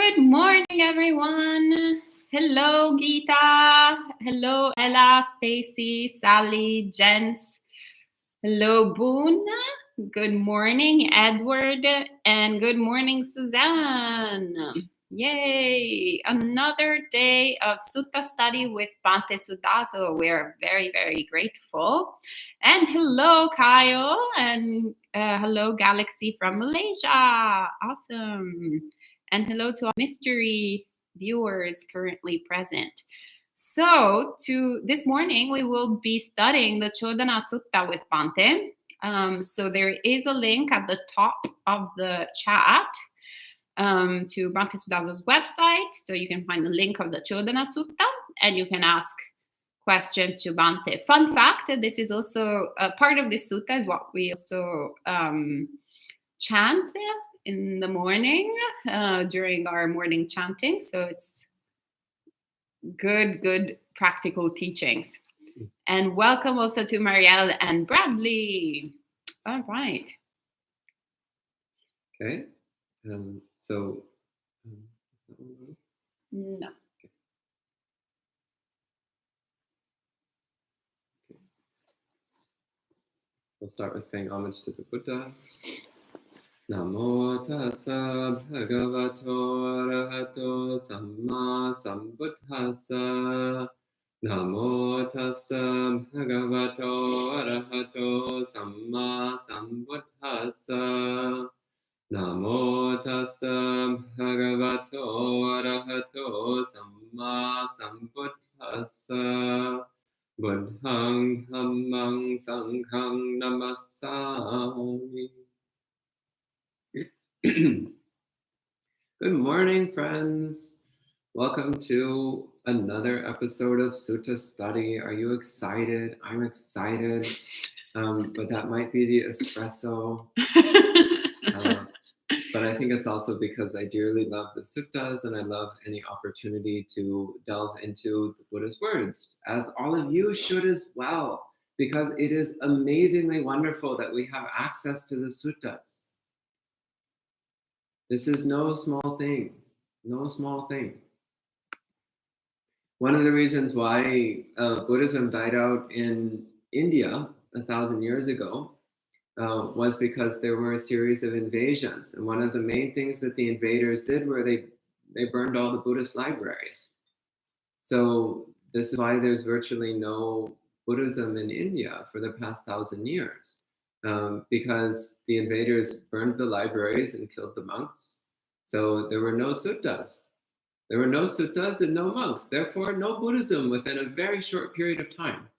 Good morning, everyone. Hello, Geeta. Hello, Ella, Stacy, Sally, Jens. Hello, Boone. Good morning, Edward. And good morning, Suzanne. Yay! Another day of Sutta study with Bhante Sutta. So we're very, very grateful. And hello, Kyle. And hello, Galaxy from Malaysia. Awesome. And hello to our mystery viewers currently present. So this morning, we will be studying the Codanā Sutta with Bhante. So there is a link at the top of the chat to Bhante Sudasa's website. So you can find the link of the Codanā Sutta and you can ask questions to Bhante. Fun fact, this is also part of this sutta is what we also chant in the morning during our morning chanting. So it's good practical teachings. And welcome also to Marielle and Bradley. All right. Okay. So, no. Okay. We'll start with paying homage to the Buddha. Namo tassa bhagavato arahato samma sambuddhassa. Namo tassa bhagavato arahato samma sambuddhassa. Namo tassa bhagavato arahato samma sambuddhassa. Buddhang dhammang sanghang namassami. Good morning, friends. Welcome to another episode of Sutta Study. Are you excited? I'm excited, but that might be the espresso. But I think it's also because I dearly love the suttas and I love any opportunity to delve into the Buddha's words, as all of you should as well, because it is amazingly wonderful that we have access to the suttas. This is no small thing, no small thing. One of the reasons why Buddhism died out in India 1,000 years ago was because there were a series of invasions. And one of the main things that the invaders did were they burned all the Buddhist libraries. So this is why there's virtually no Buddhism in India for the past 1,000 years. Because the invaders burned the libraries and killed the monks. So there were no suttas. There were no suttas and no monks. Therefore, no Buddhism within a very short period of time.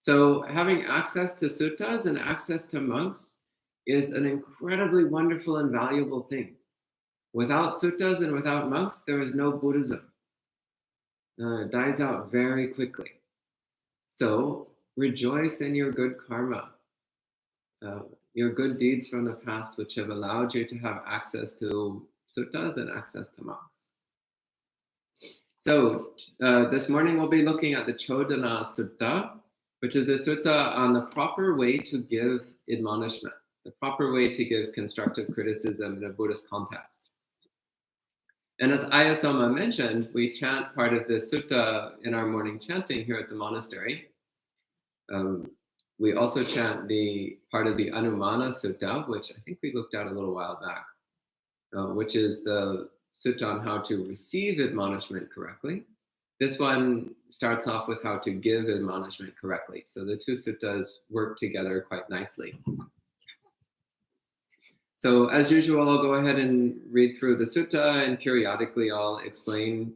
So having access to suttas and access to monks is an incredibly wonderful and valuable thing. Without suttas and without monks, there is no Buddhism. It dies out very quickly. So rejoice in your good karma. Your good deeds from the past, which have allowed you to have access to suttas and access to monks. So this morning we'll be looking at the Codanā Sutta, which is a sutta on the proper way to give admonishment, the proper way to give constructive criticism in a Buddhist context. And as Ayasoma mentioned, we chant part of this sutta in our morning chanting here at the monastery. We also chant the part of the Anumana Sutta, which I think we looked at a little while back, which is the sutta on how to receive admonishment correctly. This one starts off with how to give admonishment correctly. So the two suttas work together quite nicely. So as usual, I'll go ahead and read through the sutta, and periodically I'll explain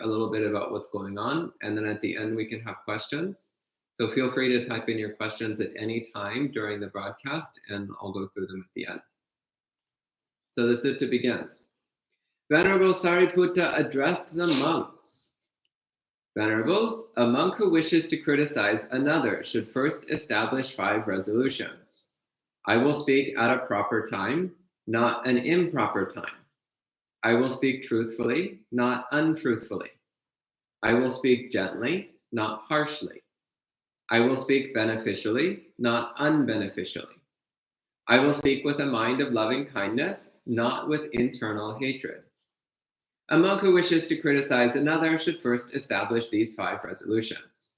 a little bit about what's going on. And then at the end, we can have questions. So feel free to type in your questions at any time during the broadcast, and I'll go through them at the end. So the sutta begins. Venerable Sariputta addressed the monks. Venerables, a monk who wishes to criticize another should first establish 5 resolutions. I will speak at a proper time, not an improper time. I will speak truthfully, not untruthfully. I will speak gently, not harshly. I will speak beneficially, not unbeneficially. I will speak with a mind of loving kindness, not with internal hatred. A monk who wishes to criticize another should first establish these 5 resolutions.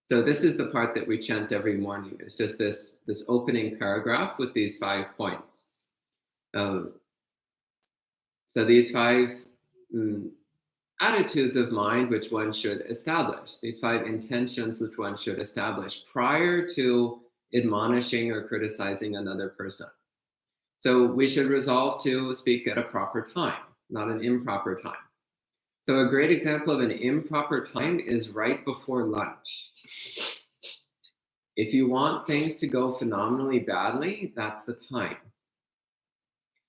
So this is the part that we chant every morning. It's just this opening paragraph with these 5 points. So these 5 attitudes of mind which one should establish, these 5 intentions which one should establish prior to admonishing or criticizing another person. So we should resolve to speak at a proper time, not an improper time. So a great example of an improper time is right before lunch. If you want things to go phenomenally badly, that's the time.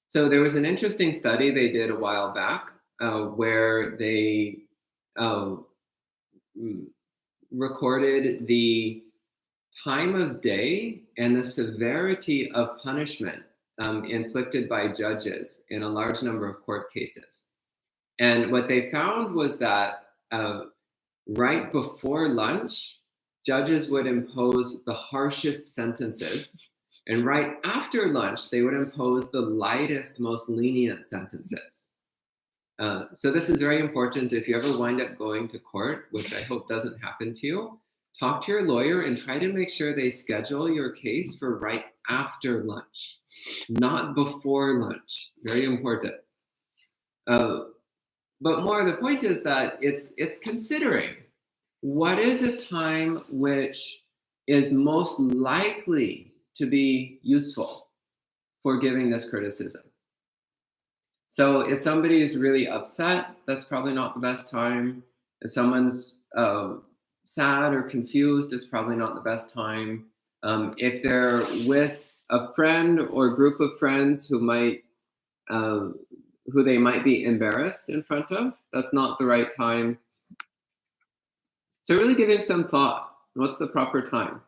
So there was an interesting study they did a while back where they recorded the time of day and the severity of punishment inflicted by judges in a large number of court cases. And what they found was that right before lunch, judges would impose the harshest sentences. And right after lunch, they would impose the lightest, most lenient sentences. So this is very important. If you ever wind up going to court, which I hope doesn't happen to you, talk to your lawyer and try to make sure they schedule your case for right after lunch, not before lunch. Very important. But more, the point is that it's considering what is a time which is most likely to be useful for giving this criticism. So if somebody is really upset, that's probably not the best time. If someone's sad or confused, it's probably not the best time. If they're with a friend or group of friends who they might be embarrassed in front of, that's not the right time. So really giving some thought, what's the proper time?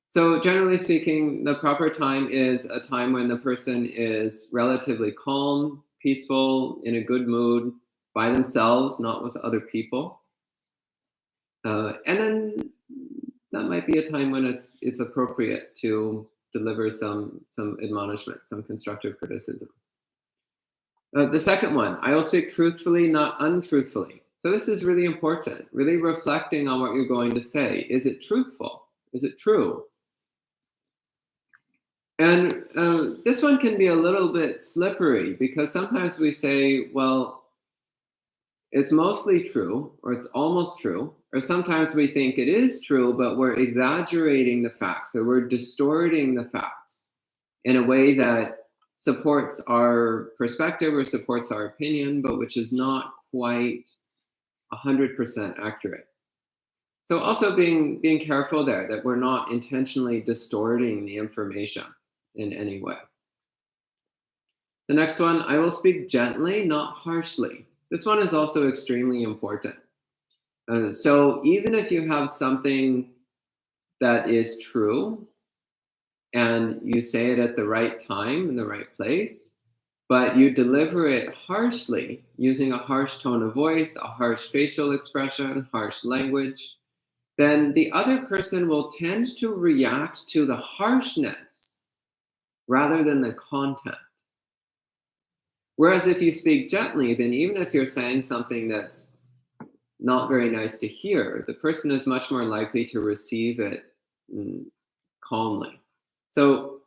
So generally speaking, the proper time is a time when the person is relatively calm, peaceful, in a good mood, by themselves, not with other people. And then that might be a time when it's appropriate to deliver some admonishment, some constructive criticism. The second one, I will speak truthfully, not untruthfully. So this is really important, really reflecting on what you're going to say. Is it truthful? Is it true? And this one can be a little bit slippery because sometimes we say, well, it's mostly true, or it's almost true, or sometimes we think it is true, but we're exaggerating the facts, or we're distorting the facts in a way that supports our perspective or supports our opinion, but which is not quite 100% accurate. So also being careful there, that we're not intentionally distorting the information in any way. The next one, I will speak gently, not harshly. This one is also extremely important. So even if you have something that is true and you say it at the right time in the right place, but you deliver it harshly, using a harsh tone of voice, a harsh facial expression, harsh language, then the other person will tend to react to the harshness rather than the content. Whereas if you speak gently, then even if you're saying something that's not very nice to hear, the person is much more likely to receive it calmly. So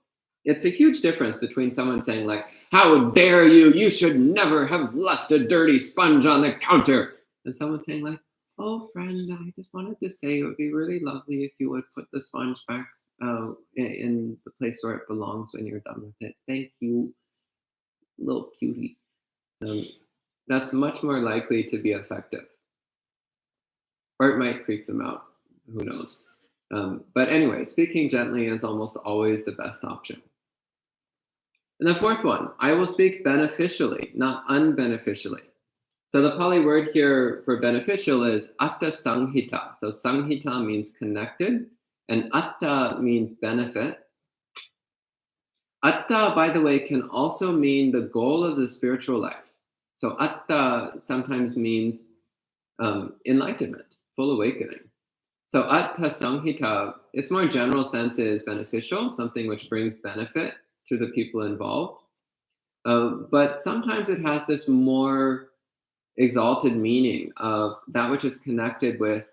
it's a huge difference between someone saying like, how dare you, you should never have left a dirty sponge on the counter, and someone saying like, oh friend, I just wanted to say it would be really lovely if you would put the sponge back in the place where it belongs when you're done with it. Thank you, little cutie. That's much more likely to be effective. Or it might creep them out, who knows. But anyway, speaking gently is almost always the best option. And the fourth one, I will speak beneficially, not unbeneficially. So the Pali word here for beneficial is atta sanghita. So sanghita means connected, and atta means benefit. Atta, by the way, can also mean the goal of the spiritual life. So atta sometimes means enlightenment, full awakening. So atta sanghita, its more general sense is beneficial, something which brings benefit to the people involved. But sometimes it has this more exalted meaning of that which is connected with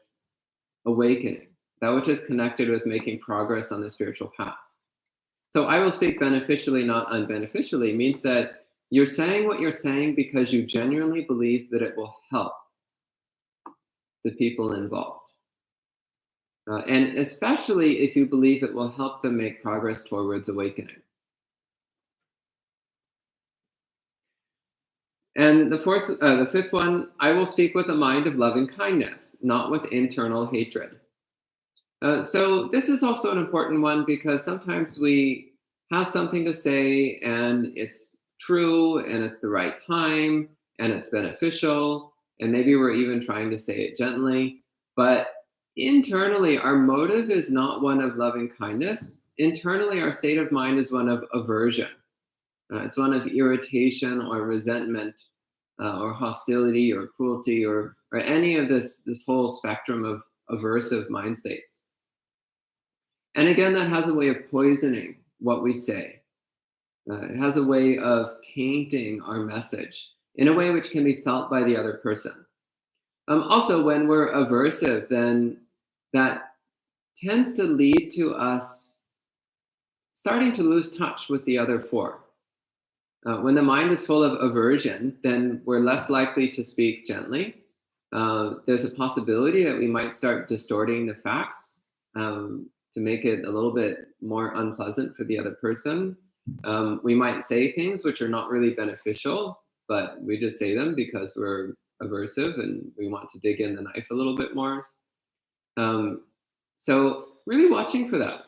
awakening, that which is connected with making progress on the spiritual path. So I will speak beneficially, not unbeneficially, means that you're saying what you're saying because you genuinely believe that it will help the people involved. And especially if you believe it will help them make progress towards awakening. And the fifth one, I will speak with a mind of loving kindness, not with internal hatred. So this is also an important one because sometimes we have something to say and it's true and it's the right time and it's beneficial, and maybe we're even trying to say it gently, but internally our motive is not one of loving kindness. Internally our state of mind is one of aversion. It's one of irritation or resentment, or hostility or cruelty, or any of this whole spectrum of aversive mind states. And again, that has a way of poisoning what we say. It has a way of tainting our message in a way which can be felt by the other person. Also, when we're aversive, then that tends to lead to us starting to lose touch with the other four. When the mind is full of aversion, then we're less likely to speak gently. There's a possibility that we might start distorting the facts to make it a little bit more unpleasant for the other person. We might say things which are not really beneficial, but we just say them because we're aversive and we want to dig in the knife a little bit more. So really watching for that.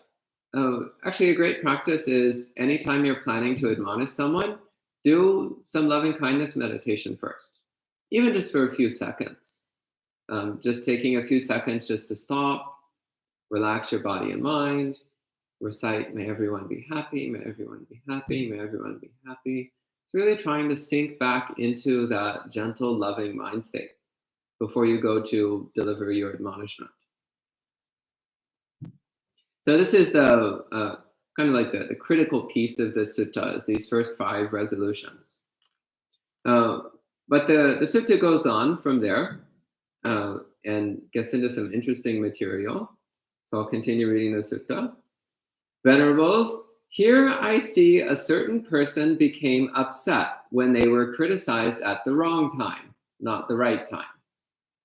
Actually, a great practice is anytime you're planning to admonish someone, do some loving kindness meditation first, even just for a few seconds. Just taking a few seconds just to stop, relax your body and mind, recite, may everyone be happy, may everyone be happy, may everyone be happy. It's really trying to sink back into that gentle, loving mind state before you go to deliver your admonishment. So this is the kind of like the critical piece of the sutta, is these first 5 resolutions. But the sutta goes on from there and gets into some interesting material. So I'll continue reading the sutta. Venerables, here I see a certain person became upset when they were criticized at the wrong time, not the right time.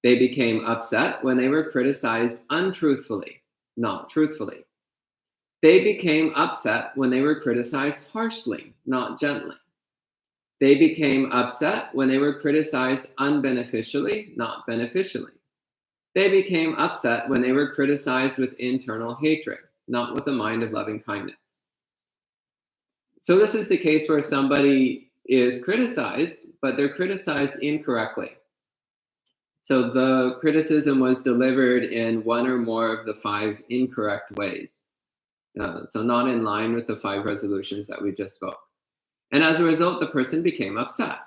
They became upset when they were criticized untruthfully, not truthfully. They became upset when they were criticized harshly, not gently. They became upset when they were criticized unbeneficially, not beneficially. They became upset when they were criticized with internal hatred, not with a mind of loving kindness. So this is the case where somebody is criticized, but they're criticized incorrectly. So the criticism was delivered in one or more of the 5 incorrect ways. So not in line with the 5 resolutions that we just spoke. And as a result, the person became upset,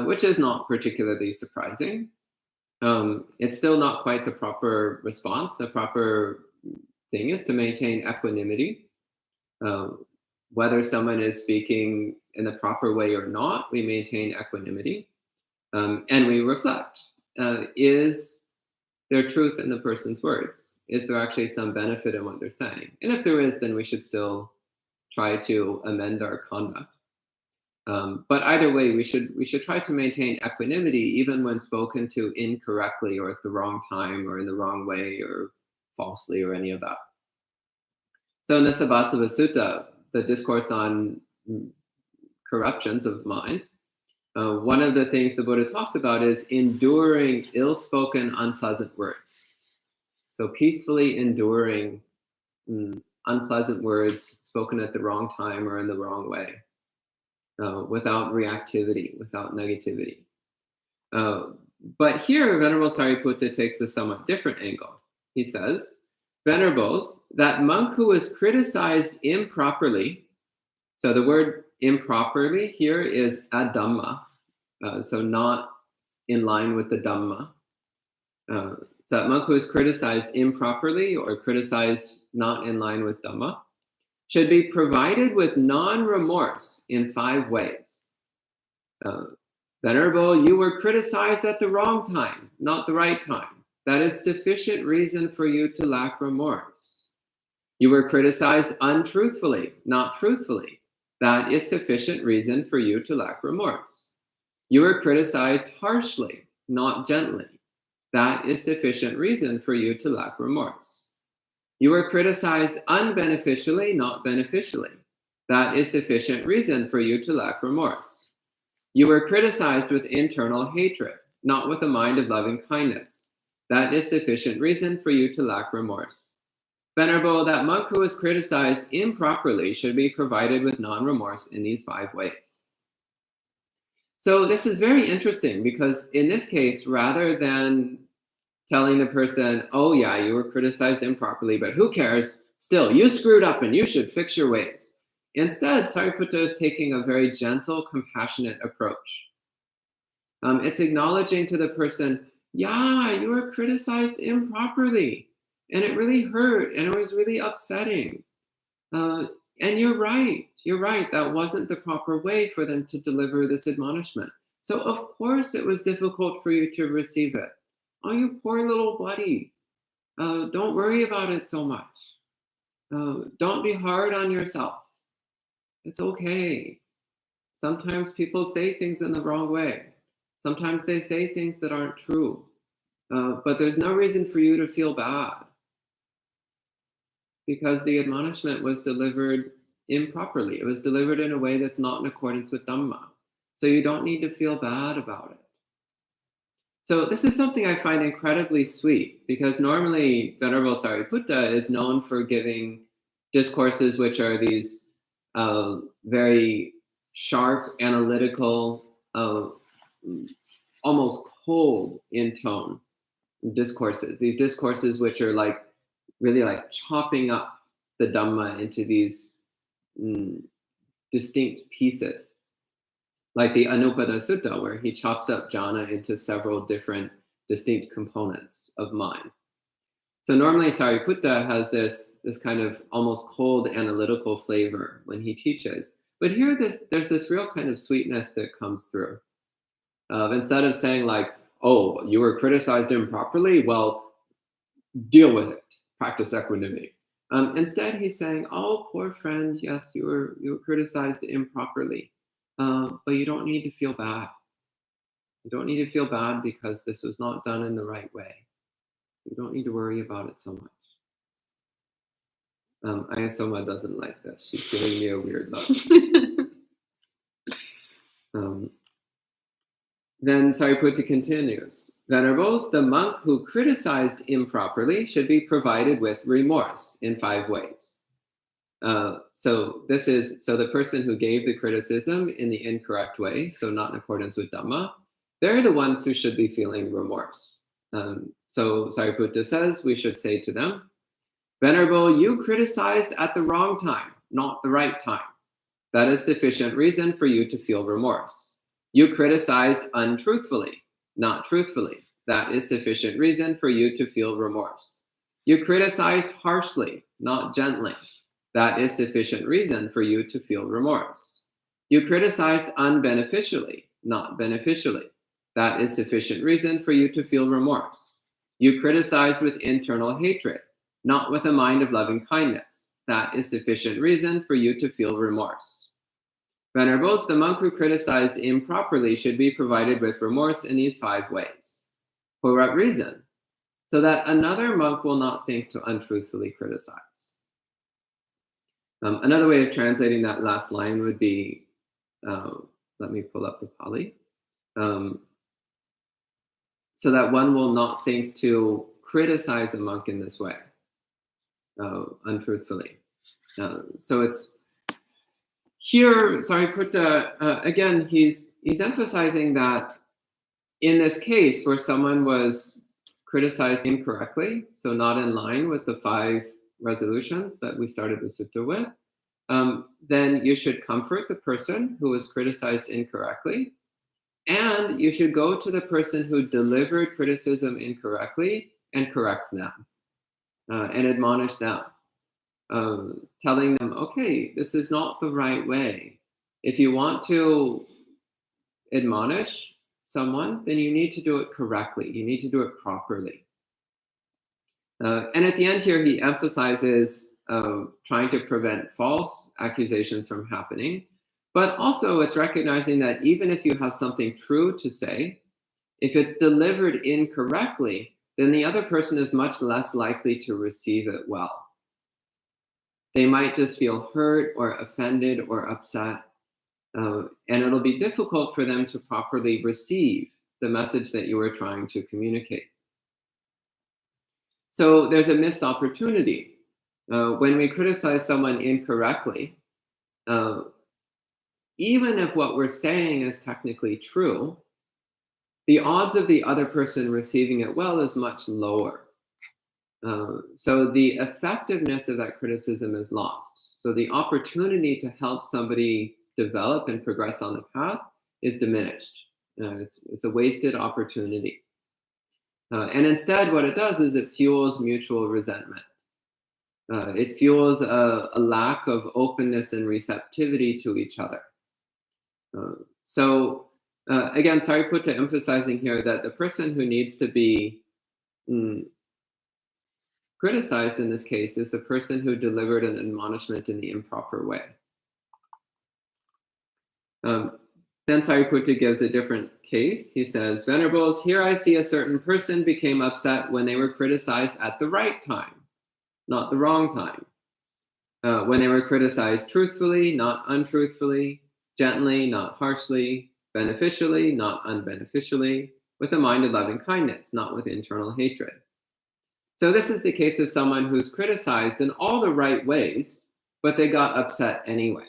which is not particularly surprising. It's still not quite the proper response. The proper thing is to maintain equanimity. Whether someone is speaking in the proper way or not, we maintain equanimity. And we reflect, is there truth in the person's words? Is there actually some benefit in what they're saying? And if there is, then we should still try to amend our conduct. But either way, we should try to maintain equanimity even when spoken to incorrectly or at the wrong time or in the wrong way or falsely or any of that. So in the Sabbasava Sutta, the discourse on corruptions of mind, one of the things the Buddha talks about is enduring ill-spoken, unpleasant words. So peacefully enduring unpleasant words spoken at the wrong time or in the wrong way, without reactivity, without negativity. But here, Venerable Sariputta takes a somewhat different angle. He says, Venerables, that monk who was criticized improperly, so the word improperly here is adhamma, so not in line with the Dhamma. So that monk who is criticized improperly or criticized not in line with Dhamma, should be provided with non-remorse in 5 ways. Venerable, you were criticized at the wrong time, not the right time. That is sufficient reason for you to lack remorse. You were criticized untruthfully, not truthfully. That is sufficient reason for you to lack remorse. You were criticized harshly, not gently. That is sufficient reason for you to lack remorse. You were criticized unbeneficially, not beneficially. That is sufficient reason for you to lack remorse. You were criticized with internal hatred, not with a mind of loving kindness. That is sufficient reason for you to lack remorse. Venerable, that monk who was criticized improperly should be provided with non-remorse in these 5 ways. So this is very interesting because in this case, rather than telling the person, oh yeah, you were criticized improperly, but who cares? Still, you screwed up and you should fix your ways. Instead, Sariputta is taking a very gentle, compassionate approach. It's acknowledging to the person, yeah, you were criticized improperly, and it really hurt, and it was really upsetting. And you're right, that wasn't the proper way for them to deliver this admonishment. So of course it was difficult for you to receive it. Oh, you poor little buddy. Don't worry about it so much. Don't be hard on yourself. It's okay. Sometimes people say things in the wrong way. Sometimes they say things that aren't true. But there's no reason for you to feel bad because the admonishment was delivered improperly. It was delivered in a way that's not in accordance with Dhamma. So you don't need to feel bad about it. So this is something I find incredibly sweet because normally Venerable Sariputta is known for giving discourses which are these very sharp, analytical, almost cold in tone discourses. These discourses which are like really like chopping up the Dhamma into these distinct pieces. Like the Anupada Sutta, where he chops up jhana into several different distinct components of mind. So normally Sariputta has this kind of almost cold analytical flavor when he teaches. But here there's this real kind of sweetness that comes through. Instead of saying like, oh, you were criticized improperly, well, deal with it, practice equanimity. Instead he's saying, oh, poor friend, yes, you were criticized improperly. But you don't need to feel bad. You don't need to feel bad because this was not done in the right way. You don't need to worry about it so much. Ayasoma doesn't like this. She's giving me a weird look. Then Sariputta continues. Venerables, the monk who criticized improperly should be provided with remorse in 5 ways. So the person who gave the criticism in the incorrect way, so not in accordance with Dhamma, they're the ones who should be feeling remorse. So Sariputta says we should say to them, Venerable, you criticized at the wrong time, not the right time. That is sufficient reason for you to feel remorse. You criticized untruthfully, not truthfully. That is sufficient reason for you to feel remorse. You criticized harshly, not gently. That is sufficient reason for you to feel remorse. You criticized unbeneficially, not beneficially. That is sufficient reason for you to feel remorse. You criticized with internal hatred, not with a mind of loving kindness. That is sufficient reason for you to feel remorse. Venerables, the monk who criticized improperly should be provided with remorse in these 5 ways. For what reason? So that another monk will not think to untruthfully criticize. Another way of translating that last line would be, let me pull up the Pali, so that one will not think to criticize a monk in this way, untruthfully. So it's here, Sariputta, again, he's emphasizing that in this case where someone was criticized incorrectly, so not in line with the 5 resolutions that we started the sutta with, then you should comfort the person who was criticized incorrectly, and you should go to the person who delivered criticism incorrectly and correct them and admonish them. telling them, okay, this is not the right way. If you want to admonish someone, then you need to do it correctly. You need to do it properly. And at the end here, he emphasizes trying to prevent false accusations from happening. But also, it's recognizing that even if you have something true to say, if it's delivered incorrectly, then the other person is much less likely to receive it well. They might just feel hurt or offended or upset, and it'll be difficult for them to properly receive the message that you were trying to communicate. So there's a missed opportunity. When we criticize someone incorrectly, even if what we're saying is technically true, the odds of the other person receiving it well is much lower. So the effectiveness of that criticism is lost. So the opportunity to help somebody develop and progress on the path is diminished. It's a wasted opportunity. And instead, what it does is it fuels mutual resentment. It fuels a lack of openness and receptivity to each other. Again, Sariputta emphasizing here that the person who needs to be criticized in this case is the person who delivered an admonishment in the improper way. Then Sariputta gives a different case. He says, Venerables, here I see a certain person became upset when they were criticized at the right time, not the wrong time. When they were criticized truthfully, not untruthfully, gently, not harshly, beneficially, not unbeneficially, with a mind of loving kindness, not with internal hatred. So this is the case of someone who's criticized in all the right ways, but they got upset anyway.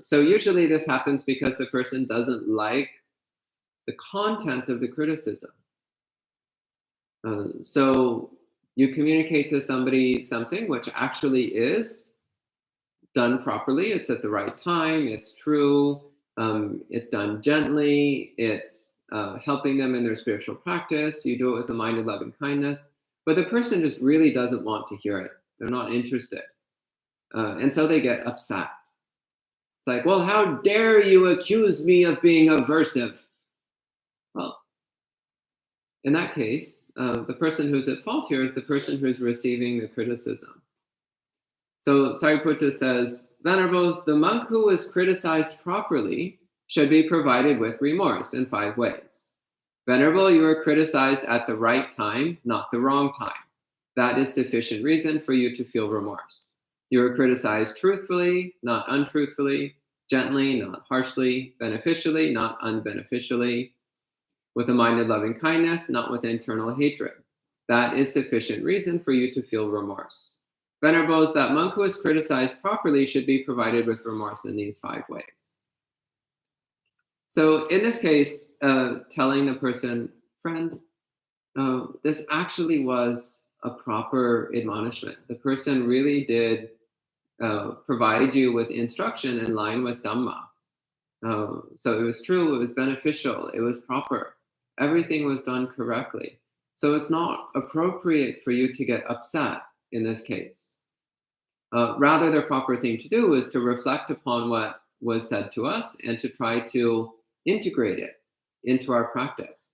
So usually this happens because the person doesn't like the content of the criticism. So you communicate to somebody something which actually is done properly. It's at the right time. It's true. It's done gently. It's helping them in their spiritual practice. You do it with a mind of loving kindness. But the person just really doesn't want to hear it. They're not interested. And so they get upset. It's like, well, how dare you accuse me of being aversive? Well, in that case, the person who's at fault here is the person who's receiving the criticism. So Sariputta says, Venerables, the monk who is criticized properly should be provided with remorse in 5 ways. Venerable, you are criticized at the right time, not the wrong time. That is sufficient reason for you to feel remorse. You are criticized truthfully, not untruthfully, gently, not harshly, beneficially, not unbeneficially, with a mind of loving kindness, not with internal hatred. That is sufficient reason for you to feel remorse. Venerables, that monk who is criticized properly should be provided with remorse in these 5 ways. So in this case, telling the person, friend, this actually was a proper admonishment. The person really did provide you with instruction in line with Dhamma. So it was true, it was beneficial, it was proper. Everything was done correctly. So it's not appropriate for you to get upset in this case. Rather, the proper thing to do is to reflect upon what was said to us and to try to integrate it into our practice.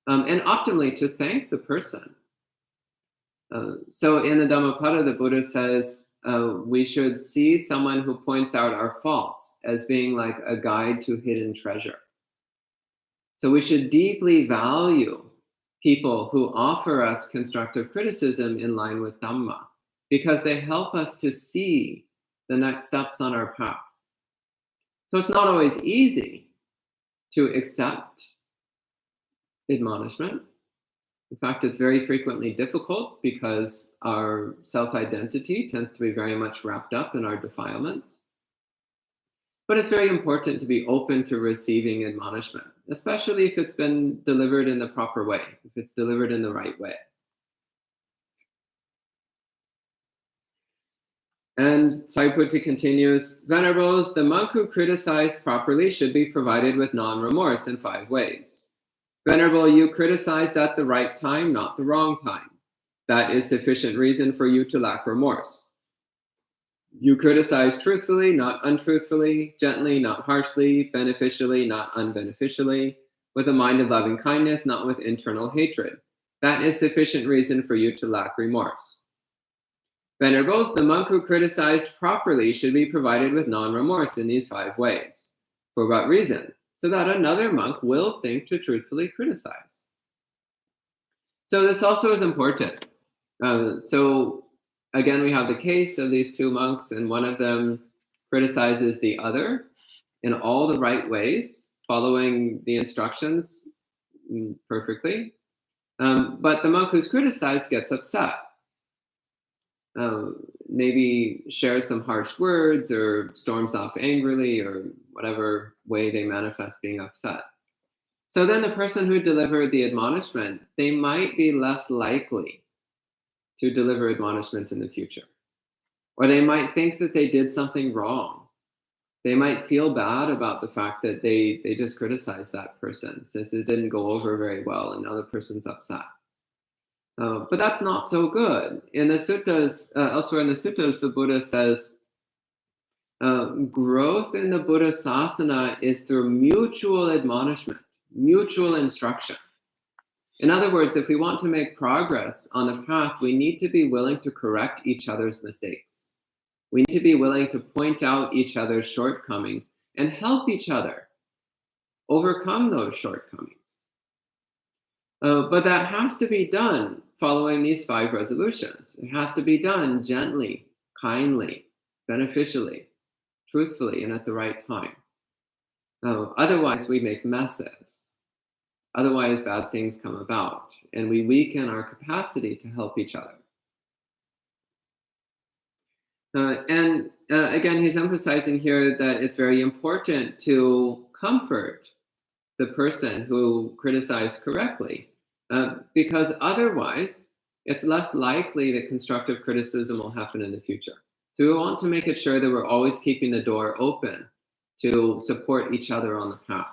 And optimally, to thank the person. So in the Dhammapada, the Buddha says, we should see someone who points out our faults as being like a guide to hidden treasure. So we should deeply value people who offer us constructive criticism in line with Dhamma, because they help us to see the next steps on our path. So it's not always easy to accept admonishment. In fact, it's very frequently difficult because our self-identity tends to be very much wrapped up in our defilements. But it's very important to be open to receiving admonishment, especially if it's been delivered in the proper way, if it's delivered in the right way. And Sariputta continues, Venerables, the monk who criticized properly should be provided with non-remorse in 5 ways. Venerable, you criticized at the right time, not the wrong time. That is sufficient reason for you to lack remorse. You criticize truthfully, not untruthfully, gently, not harshly, beneficially, not unbeneficially, with a mind of loving kindness, not with internal hatred. That is sufficient reason for you to lack remorse. Venerables, the monk who criticized properly should be provided with non-remorse in these 5 ways. For what reason? So that another monk will think to truthfully criticize. So this also is important. So again, we have the case of these 2 monks, and one of them criticizes the other in all the right ways, following the instructions perfectly. But the monk who's criticized gets upset. Maybe shares some harsh words or storms off angrily, or whatever way they manifest being upset. So then the person who delivered the admonishment, they might be less likely to deliver admonishment in the future. Or they might think that they did something wrong. They might feel bad about the fact that they just criticized that person since it didn't go over very well and now the person's upset. But that's not so good. In the suttas, elsewhere in the suttas, the Buddha says, growth in the Buddha sasana is through mutual admonishment, mutual instruction. In other words, if we want to make progress on the path, we need to be willing to correct each other's mistakes. We need to be willing to point out each other's shortcomings and help each other overcome those shortcomings. But that has to be done following these 5 resolutions. It has to be done gently, kindly, beneficially, truthfully, and at the right time. Otherwise, we make messes. Otherwise, bad things come about, and we weaken our capacity to help each other. And again, he's emphasizing here that it's very important to comfort the person who criticized correctly, because otherwise, it's less likely that constructive criticism will happen in the future. So we want to make it sure that we're always keeping the door open to support each other on the path.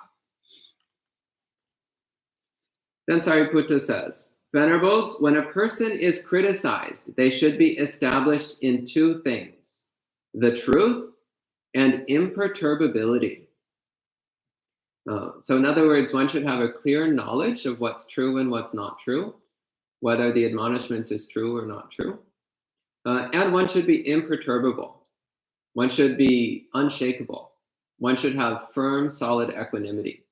Then Sariputta says, Venerables, when a person is criticized, they should be established in 2 things, the truth and imperturbability. So in other words, one should have a clear knowledge of what's true and what's not true, whether the admonishment is true or not true. And one should be imperturbable. One should be unshakable. One should have firm, solid equanimity.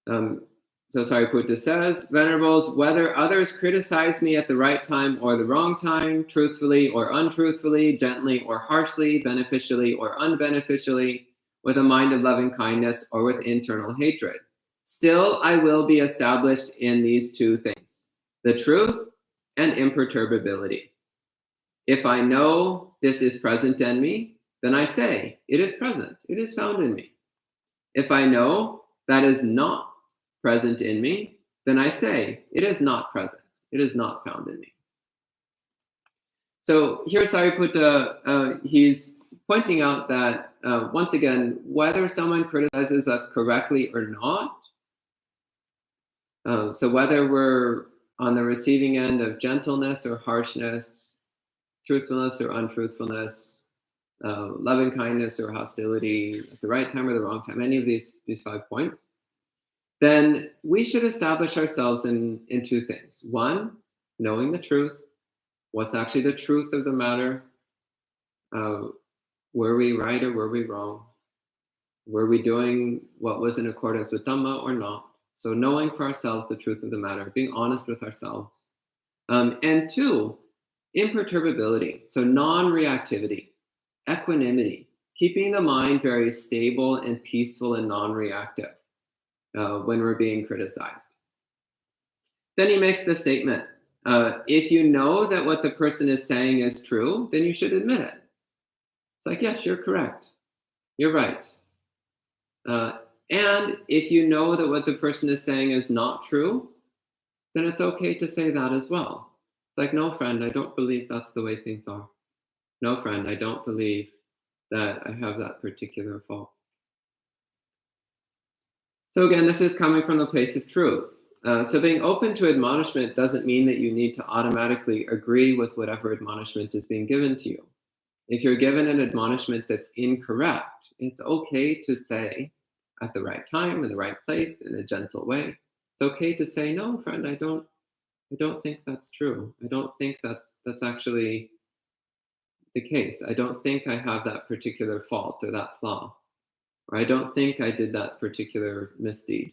So Sariputta says, Venerables, whether others criticize me at the right time or the wrong time, truthfully or untruthfully, gently or harshly, beneficially or unbeneficially, with a mind of loving kindness or with internal hatred, still I will be established in these 2 things, the truth and imperturbability. If I know this is present in me, then I say, it is present, it is found in me. If I know that is not present in me, then I say, it is not present, it is not found in me. So here Sariputta, he's pointing out that, once again, whether someone criticizes us correctly or not, so whether we're on the receiving end of gentleness or harshness, truthfulness or untruthfulness, loving kindness or hostility, at the right time or the wrong time, any of these 5 points, then we should establish ourselves in 2 things. 1, knowing the truth, what's actually the truth of the matter. Were we right or were we wrong? Were we doing what was in accordance with Dhamma or not? So knowing for ourselves the truth of the matter, being honest with ourselves. And 2, imperturbability, so non-reactivity, equanimity, keeping the mind very stable and peaceful and non-reactive when we're being criticized. Then he makes the statement, if you know that what the person is saying is true, then you should admit it. It's like, yes, you're correct. You're right. And if you know that what the person is saying is not true, then it's okay to say that as well. It's like, no, friend, I don't believe that's the way things are. No, friend, I don't believe that I have that particular fault. So again, this is coming from the place of truth. So being open to admonishment doesn't mean that you need to automatically agree with whatever admonishment is being given to you. if you're given an admonishment that's incorrect, it's okay to say at the right time, in the right place, in a gentle way. It's okay to say, no, friend, I don't think that's true. I don't think that's actually the case. I don't think I have that particular fault or that flaw. Or I don't think I did that particular misdeed.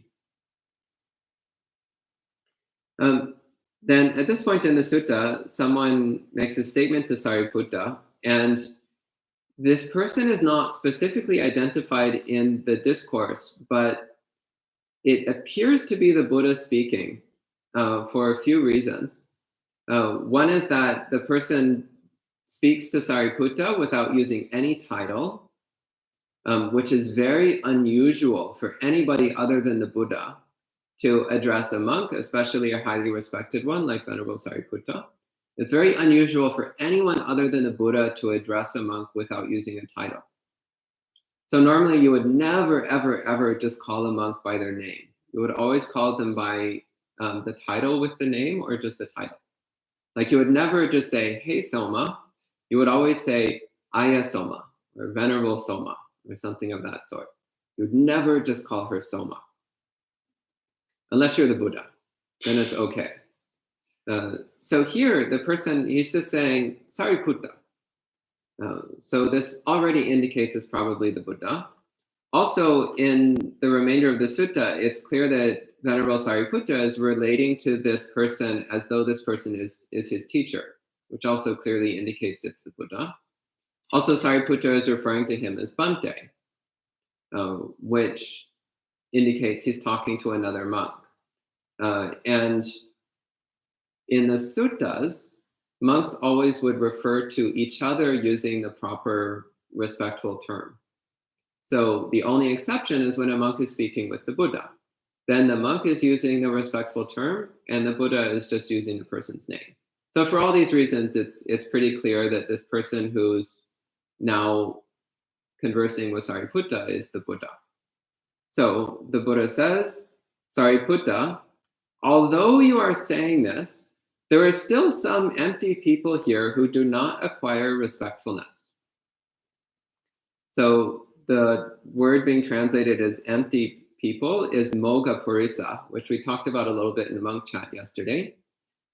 Then at this point in the sutta, someone makes a statement to Sariputta, and this person is not specifically identified in the discourse, but it appears to be the Buddha speaking for a few reasons. One is that the person speaks to Sariputta without using any title, which is very unusual for anybody other than the Buddha to address a monk, especially a highly respected one like Venerable Sariputta. It's very unusual for anyone other than the Buddha to address a monk without using a title. So normally you would never, ever, ever just call a monk by their name. You would always call them by the title with the name or just the title. Like you would never just say, hey, Soma. You would always say, Aya Soma, or Venerable Soma, or something of that sort. You would never just call her Soma. Unless you're the Buddha, then it's okay. So here, the person, he's just saying, Sariputta. So this already indicates it's probably the Buddha. Also, in the remainder of the sutta, it's clear that Venerable Sariputta is relating to this person as though this person is his teacher, which also clearly indicates it's the Buddha. Also, Sariputta is referring to him as Bhante, which indicates he's talking to another monk. And in the suttas, monks always would refer to each other using the proper respectful term. So the only exception is when a monk is speaking with the Buddha. Then the monk is using the respectful term and the Buddha is just using the person's name. So for all these reasons, it's pretty clear that this person who's now conversing with Sariputta is the Buddha. So the Buddha says, Sariputta, although you are saying this, there are still some empty people here who do not acquire respectfulness. So the word being translated as empty people is moga purisa, which we talked about a little bit in the monk chat yesterday.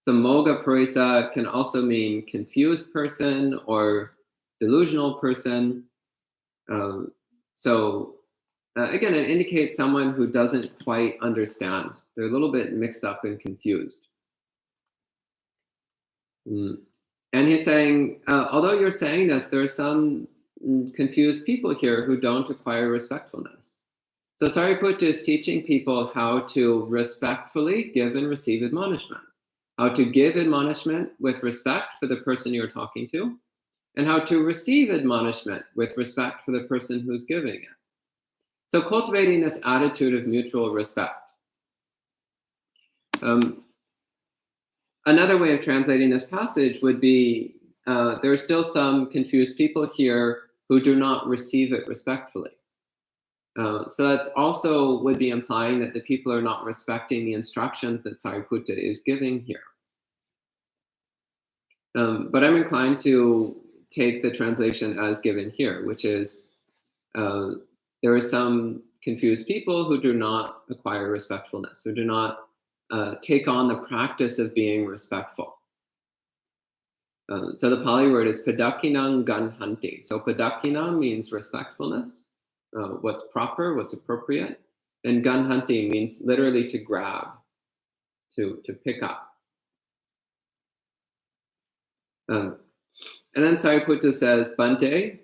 So moga purisa can also mean confused person or delusional person. Again, it indicates someone who doesn't quite understand. They're a little bit mixed up and confused. And he's saying, although you're saying this, there are some confused people here who don't acquire respectfulness. So Sariputta is teaching people how to respectfully give and receive admonishment, how to give admonishment with respect for the person you're talking to, and how to receive admonishment with respect for the person who's giving it. So cultivating this attitude of mutual respect. Another way of translating this passage would be, there are still some confused people here who do not receive it respectfully. So that's also would be implying that the people are not respecting the instructions that Sariputta is giving here. But I'm inclined to take the translation as given here, which is, there are some confused people who do not acquire respectfulness, who do not take on the practice of being respectful. So the Pali word is padakhinang ganhanti. So padakhina means respectfulness, what's proper, what's appropriate. And ganhanti means literally to grab, to pick up. And then Sariputta says, Bhante,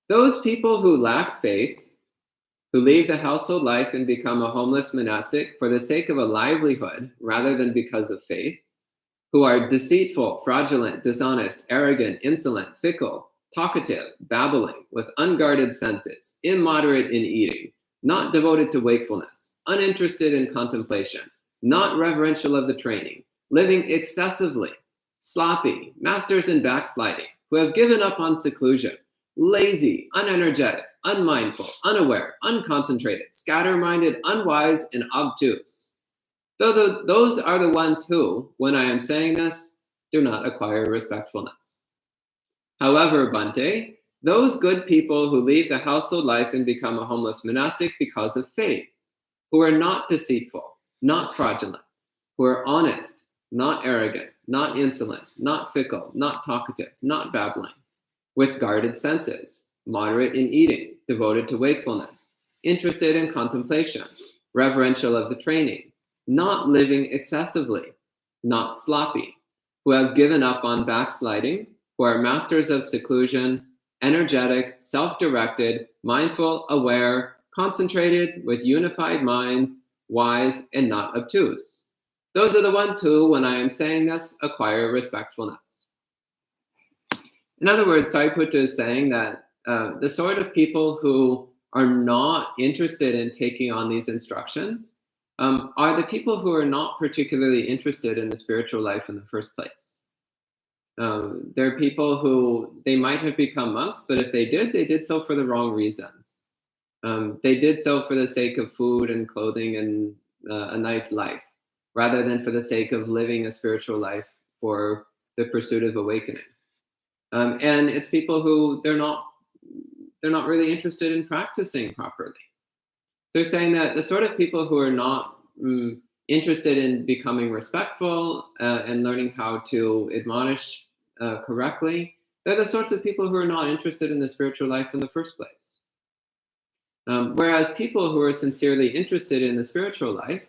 those people who lack faith, who leave the household life and become a homeless monastic for the sake of a livelihood rather than because of faith, who are deceitful, fraudulent, dishonest, arrogant, insolent, fickle, talkative, babbling, with unguarded senses, immoderate in eating, not devoted to wakefulness, uninterested in contemplation, not reverential of the training, living excessively, sloppy, masters in backsliding, who have given up on seclusion, lazy, unenergetic, unmindful, unaware, unconcentrated, scatter-minded, unwise, and obtuse. Those are the ones who, when I am saying this, do not acquire respectfulness. However, Bhante, those good people who leave the household life and become a homeless monastic because of faith, who are not deceitful, not fraudulent, who are honest, not arrogant, not insolent, not fickle, not talkative, not babbling, with guarded senses, moderate in eating, devoted to wakefulness, interested in contemplation, reverential of the training, not living excessively, not sloppy, who have given up on backsliding, who are masters of seclusion, energetic, self-directed, mindful, aware, concentrated, with unified minds, wise, and not obtuse. Those are the ones who, when I am saying this, acquire respectfulness. In other words, Sariputta is saying that the sort of people who are not interested in taking on these instructions are the people who are not particularly interested in the spiritual life in the first place. They're people who, they might have become monks, but if they did so for the wrong reasons. They did so for the sake of food and clothing and a nice life, rather than for the sake of living a spiritual life for the pursuit of awakening. And it's people who they're not really interested in practicing properly. They're saying that the sort of people who are not interested in becoming respectful and learning how to admonish correctly, they're the sorts of people who are not interested in the spiritual life in the first place. Whereas people who are sincerely interested in the spiritual life,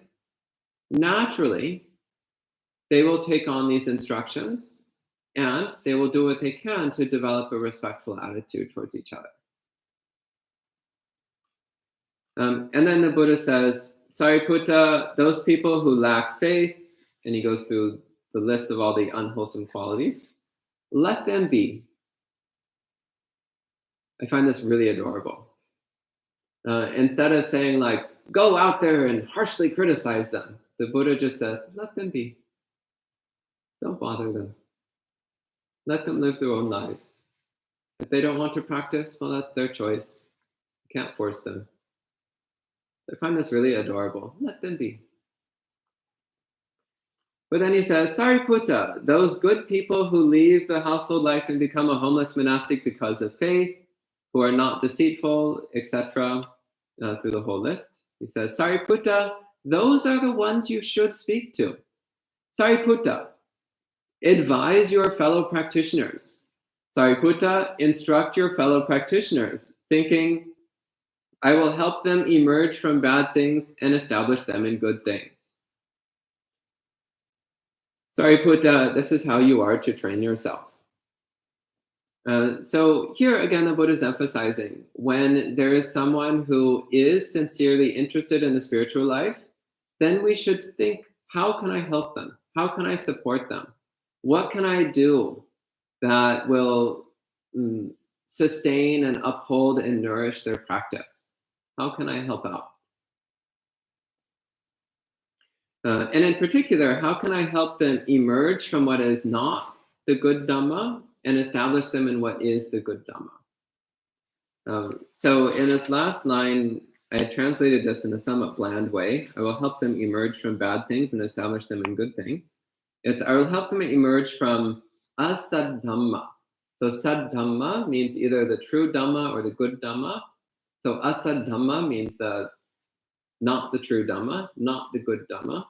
naturally, they will take on these instructions and they will do what they can to develop a respectful attitude towards each other. And then the Buddha says, Sariputta, those people who lack faith, and he goes through the list of all the unwholesome qualities, let them be. I find this really adorable. Instead of saying like, go out there and harshly criticize them, the Buddha just says, let them be. Don't bother them. Let them live their own lives. If they don't want to practice, well, that's their choice. You can't force them. I find this really adorable. Let them be. But then he says, Sariputta, those good people who leave the household life and become a homeless monastic because of faith, who are not deceitful, etc., through the whole list. He says, Sariputta, those are the ones you should speak to. Sariputta, advise your fellow practitioners. Sariputta, instruct your fellow practitioners, thinking, I will help them emerge from bad things and establish them in good things. Sariputta, this is how you are to train yourself. So here again, the Buddha is emphasizing when there is someone who is sincerely interested in the spiritual life, then we should think, how can I help them? How can I support them? What can I do that will sustain and uphold and nourish their practice? How can I help out? And in particular, how can I help them emerge from what is not the good Dhamma and establish them in what is the good Dhamma? So in this last line, I translated this in a somewhat bland way. I will help them emerge from bad things and establish them in good things. I will help them emerge from asad Dhamma. So sad Dhamma means either the true Dhamma or the good Dhamma. So asad Dhamma means not the true Dhamma, not the good Dhamma,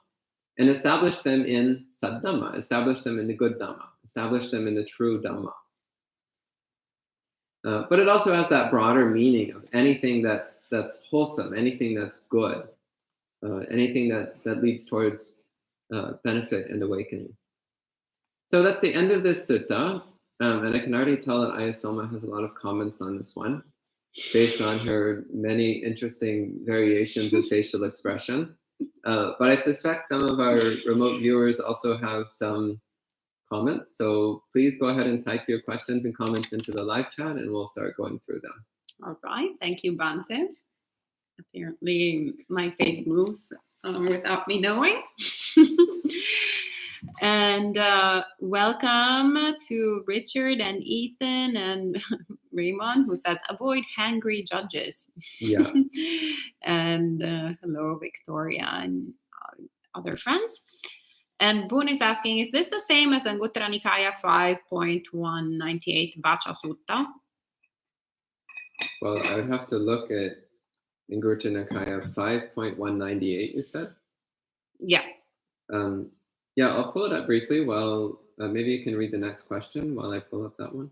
and establish them in sad Dhamma, establish them in the good Dhamma, establish them in the true Dhamma. But it also has that broader meaning of anything that's wholesome, anything that's good, anything that leads towards benefit and awakening. So that's the end of this sutta, and I can already tell that Ayasoma has a lot of comments on this one, based on her many interesting variations of facial expression. But I suspect some of our remote viewers also have some comments. So please go ahead and type your questions and comments into the live chat and we'll start going through them. All right. Thank you, Bante. Apparently my face moves without me knowing. And welcome to Richard and Ethan and Raymond, who says, avoid hangry judges. Yeah. And hello, Victoria and other friends. And Boone is asking, is this the same as Anguttara Nikaya 5.198 Vacha Sutta? Well, I would have to look at Anguttara Nikaya 5.198, you said? Yeah. Yeah, I'll pull it up briefly while maybe you can read the next question while I pull up that one.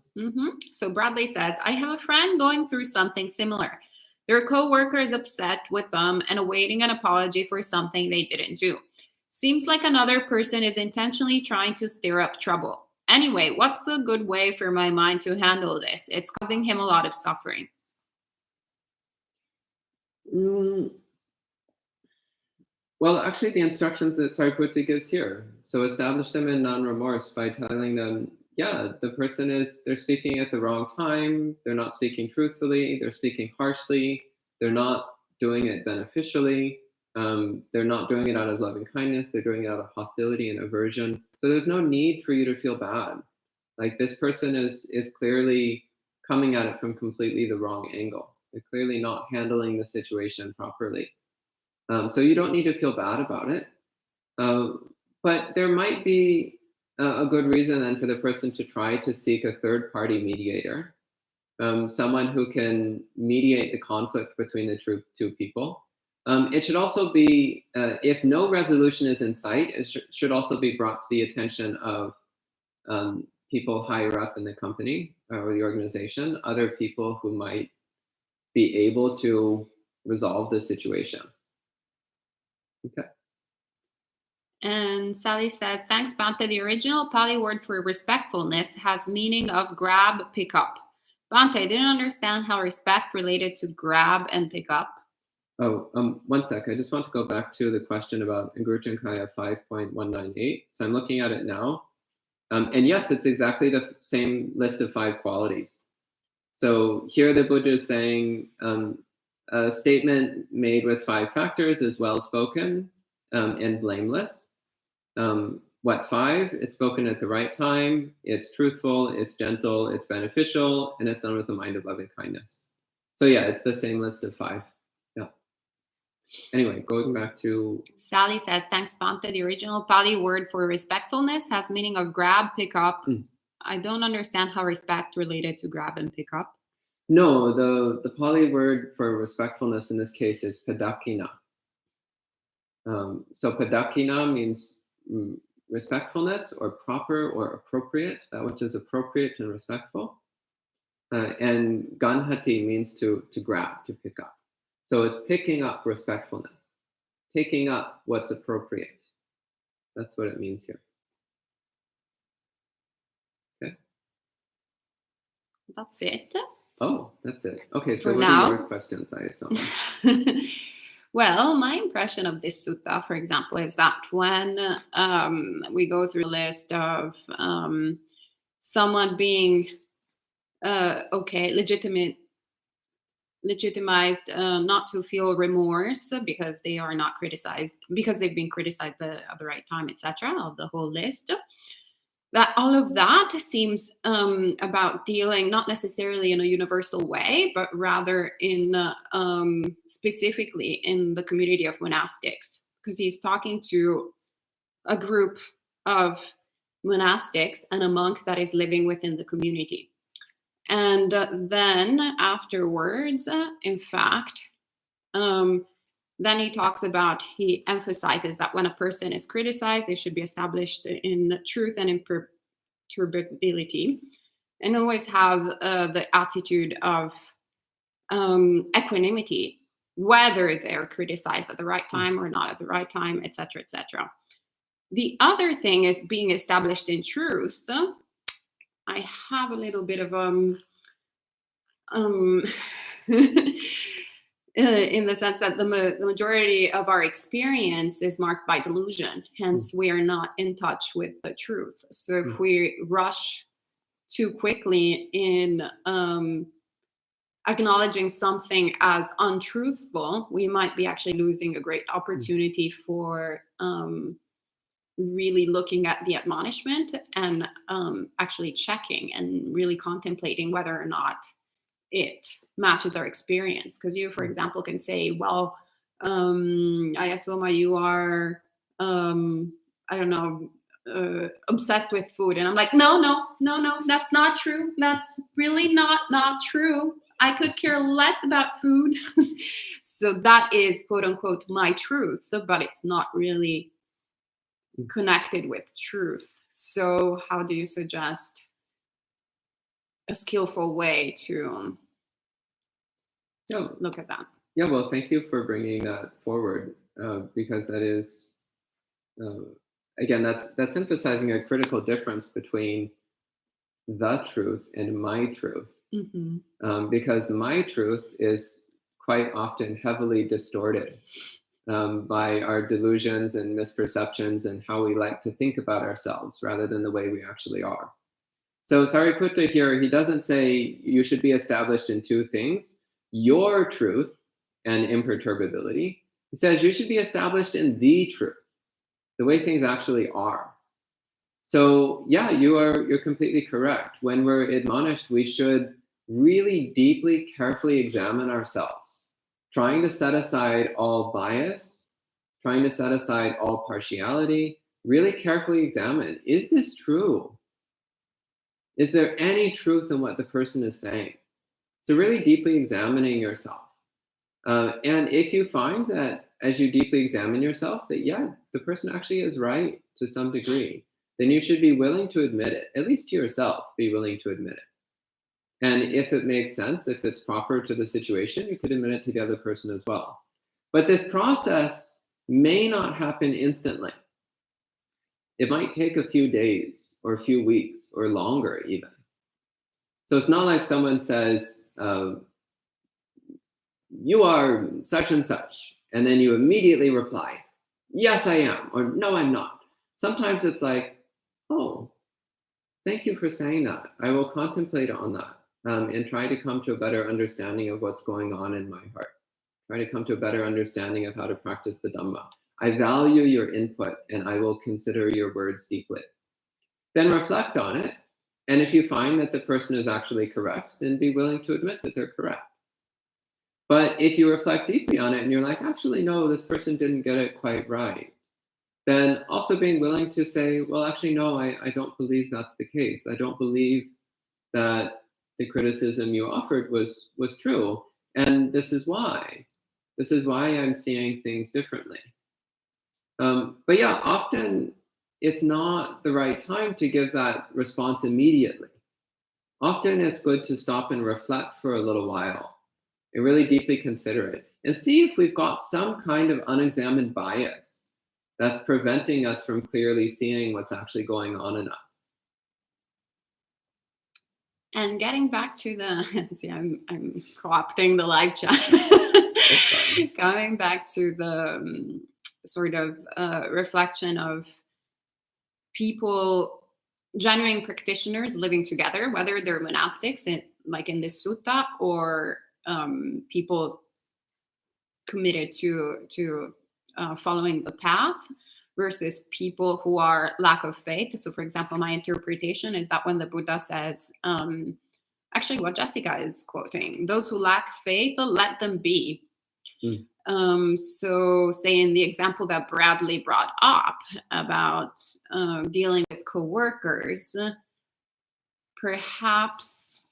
So Bradley says, I have a friend going through something similar. Their coworker is upset with them and awaiting an apology for something they didn't do. Seems like another person is intentionally trying to stir up trouble. Anyway, what's a good way for my mind to handle this? It's causing him a lot of suffering. Well, actually, the instructions that Sariputta gives here. So establish them in non-remorse by telling them, yeah, the person they're speaking at the wrong time. They're not speaking truthfully. They're speaking harshly. They're not doing it beneficially. They're not doing it out of loving kindness. They're doing it out of hostility and aversion. So there's no need for you to feel bad. Like this person is clearly coming at it from completely the wrong angle. They're clearly not handling the situation properly. So you don't need to feel bad about it. But there might be a good reason then for the person to try to seek a third-party mediator, someone who can mediate the conflict between the two people. It should also be, if no resolution is in sight, it should also be brought to the attention of people higher up in the company or the organization, other people who might be able to resolve the situation. Okay. And Sally says, thanks, Bhante. The original Pali word for respectfulness has meaning of grab, pick up. Bhante, I didn't understand how respect related to grab and pick up. Oh, 1 sec. I just want to go back to the question about Anguttara Nikaya 5.198. So I'm looking at it now. And yes, it's exactly the same list of 5 qualities. So here the Buddha is saying a statement made with 5 factors is well spoken and blameless. What 5? It's spoken at the right time, it's truthful, it's gentle, it's beneficial, and it's done with a mind of loving kindness. So yeah, it's the same list of 5. Yeah. Anyway, going back to... Sally says, thanks, Bhante. The original Pali word for respectfulness has meaning of grab, pick up. I don't understand how respect related to grab and pick up. No, the Pali word for respectfulness in this case is padakina. So padakina means respectfulness or proper or appropriate, that which is appropriate and respectful. And ganhati means to grab, to pick up. So it's picking up respectfulness, taking up what's appropriate. That's what it means here. Okay. That's it. Oh, that's it. Okay, so For what now. are your questions, I assume? Well, my impression of this sutta, for example, is that when we go through a list of someone being legitimized not to feel remorse because they are not criticized, because they've been criticized at the right time, etc., of the whole list, that all of that seems about dealing not necessarily in a universal way, but rather in specifically in the community of monastics, because he's talking to a group of monastics and a monk that is living within the community. And then afterwards, in fact, then he emphasizes that when a person is criticized, they should be established in truth and imperturbability, and always have the attitude of equanimity, whether they're criticized at the right time or not at the right time, etc., etc. The other thing is being established in truth. I have a little bit of in the sense that the majority of our experience is marked by delusion. Hence, we are not in touch with the truth. So if we rush too quickly in acknowledging something as untruthful, we might be actually losing a great opportunity for really looking at the admonishment and actually checking and really contemplating whether or not it matches our experience. Because you, for example, can say, well, Ayasoma, you are, I don't know, obsessed with food. And I'm like, no, that's not true. That's really not true. I could care less about food. So that is quote unquote my truth, but it's not really connected with truth. So how do you suggest a skillful way to look at that? Yeah, well, thank you for bringing that forward, because that is, again, that's emphasizing a critical difference between the truth and my truth. Because my truth is quite often heavily distorted by our delusions and misperceptions and how we like to think about ourselves rather than the way we actually are. So Sariputta here, he doesn't say you should be established in two things, your truth and imperturbability. He says you should be established in the truth, the way things actually are. So yeah, you're completely correct. When we're admonished, we should really deeply, carefully examine ourselves, trying to set aside all bias, trying to set aside all partiality, really carefully examine, is this true? Is there any truth in what the person is saying? So really deeply examining yourself. And if you find that as you deeply examine yourself, that yeah, the person actually is right to some degree, then you should be willing to admit it, at least to yourself, be willing to admit it. And if it makes sense, if it's proper to the situation, you could admit it to the other person as well. But this process may not happen instantly. It might take a few days or a few weeks or longer even. So it's not like someone says, you are such and such, and then you immediately reply, yes, I am, or no, I'm not. Sometimes it's like, oh, thank you for saying that. I will contemplate on that and try to come to a better understanding of what's going on in my heart. Try to come to a better understanding of how to practice the Dhamma. I value your input and I will consider your words deeply. Then reflect on it. And if you find that the person is actually correct, then be willing to admit that they're correct. But if you reflect deeply on it and you're like, actually, no, this person didn't get it quite right, then also being willing to say, well, actually, no, I don't believe that's the case. I don't believe that the criticism you offered was true. And this is why. This is why I'm seeing things differently. But yeah, often it's not the right time to give that response immediately. Often it's good to stop and reflect for a little while and really deeply consider it and see if we've got some kind of unexamined bias that's preventing us from clearly seeing what's actually going on in us. And getting back to the, see, I'm co-opting the live chat. Coming back to the sort of reflection of people, genuine practitioners living together, whether they're monastics, like in this sutta, or people committed to following the path, versus people who are lack of faith. So for example, my interpretation is that when the Buddha says, actually what Jessica is quoting, those who lack faith, let them be. So say in the example that Bradley brought up about dealing with coworkers, perhaps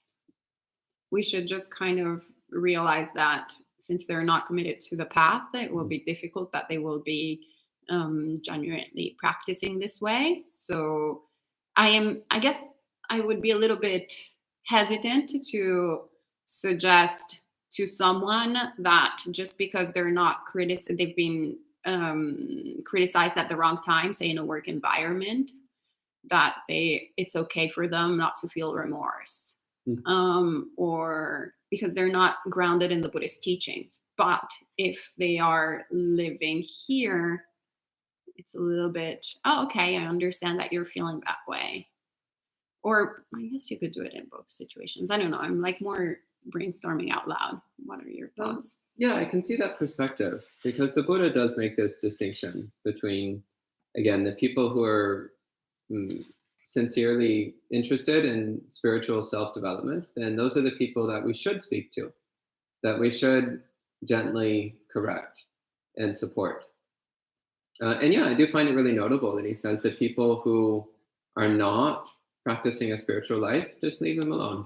we should just kind of realize that since they're not committed to the path, it will be difficult that they will be genuinely practicing this way. So I guess I would be a little bit hesitant to suggest to someone that just because they're not they've been criticized at the wrong time, say in a work environment, that it's okay for them not to feel remorse, or because they're not grounded in the Buddhist teachings. But if they are living here, it's a little bit, oh, okay, I understand that you're feeling that way. Or I guess you could do it in both situations. I don't know. I'm like more brainstorming out loud. What are your thoughts? Yeah, I can see that perspective, because the Buddha does make this distinction between, again, the people who are sincerely interested in spiritual self-development, then those are the people that we should speak to, that we should gently correct and support. And yeah, I do find it really notable that he says that people who are not practicing a spiritual life, just leave them alone.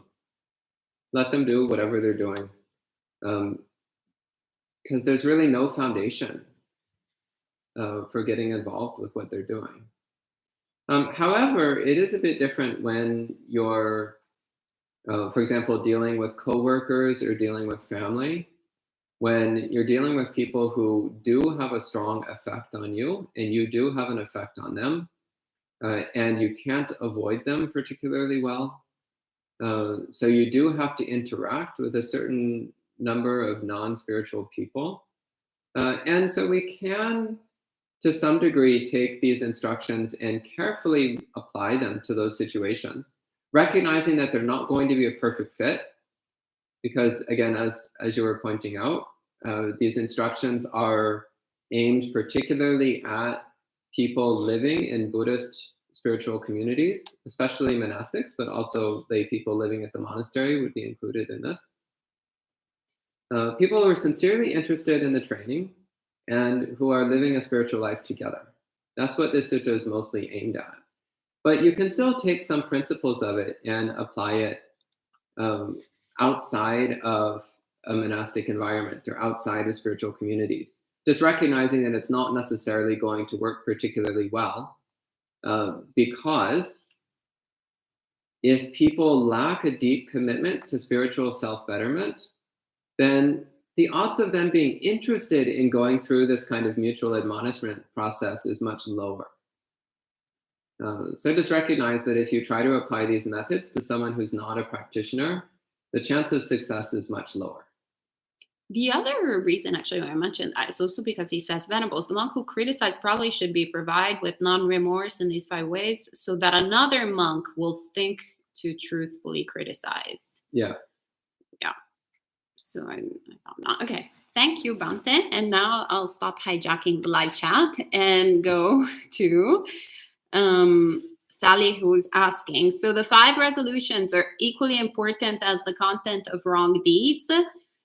Let them do whatever they're doing. Because there's really no foundation for getting involved with what they're doing. However, it is a bit different when you're, for example, dealing with coworkers or dealing with family. When you're dealing with people who do have a strong effect on you and you do have an effect on them, and you can't avoid them particularly well. So you do have to interact with a certain number of non-spiritual people. And so we can, to some degree, take these instructions and carefully apply them to those situations, recognizing that they're not going to be a perfect fit. Because again, as you were pointing out, these instructions are aimed particularly at people living in Buddhist spiritual communities, especially monastics, but also lay people living at the monastery would be included in this. People who are sincerely interested in the training and who are living a spiritual life together. That's what this sutta is mostly aimed at. But you can still take some principles of it and apply it outside of a monastic environment or outside of spiritual communities. Just recognizing that it's not necessarily going to work particularly well, because if people lack a deep commitment to spiritual self-betterment, then the odds of them being interested in going through this kind of mutual admonishment process is much lower. So just recognize that if you try to apply these methods to someone who's not a practitioner, the chance of success is much lower. The other reason, actually, I mentioned that is also because he says, Venables, the monk who criticized probably should be provided with non-remorse in these 5 ways so that another monk will think to truthfully criticize. Yeah. Yeah. So I thought not. Okay. Thank you, Bante. And now I'll stop hijacking the live chat and go to Sally, who's asking, so the 5 resolutions are equally important as the content of wrong deeds.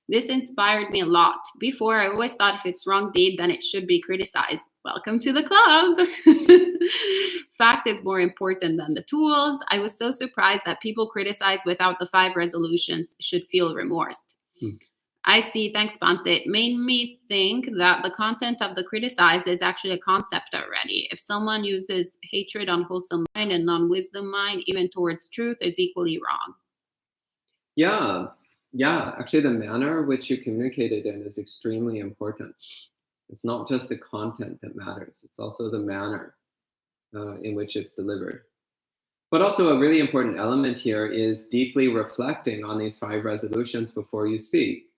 This inspired me a lot. Before, I always thought if it's wrong deed, then it should be criticized. Welcome to the club. Fact is more important than the tools. I was so surprised that people criticize without the 5 resolutions should feel remorse. I see, thanks, Bante. It made me think that the content of the criticized is actually a concept already. If someone uses hatred, unwholesome mind, and non-wisdom mind, even towards truth, is equally wrong. Yeah, actually the manner which you communicate it in is extremely important. It's not just the content that matters, it's also the manner in which it's delivered. But also a really important element here is deeply reflecting on these 5 resolutions before you speak.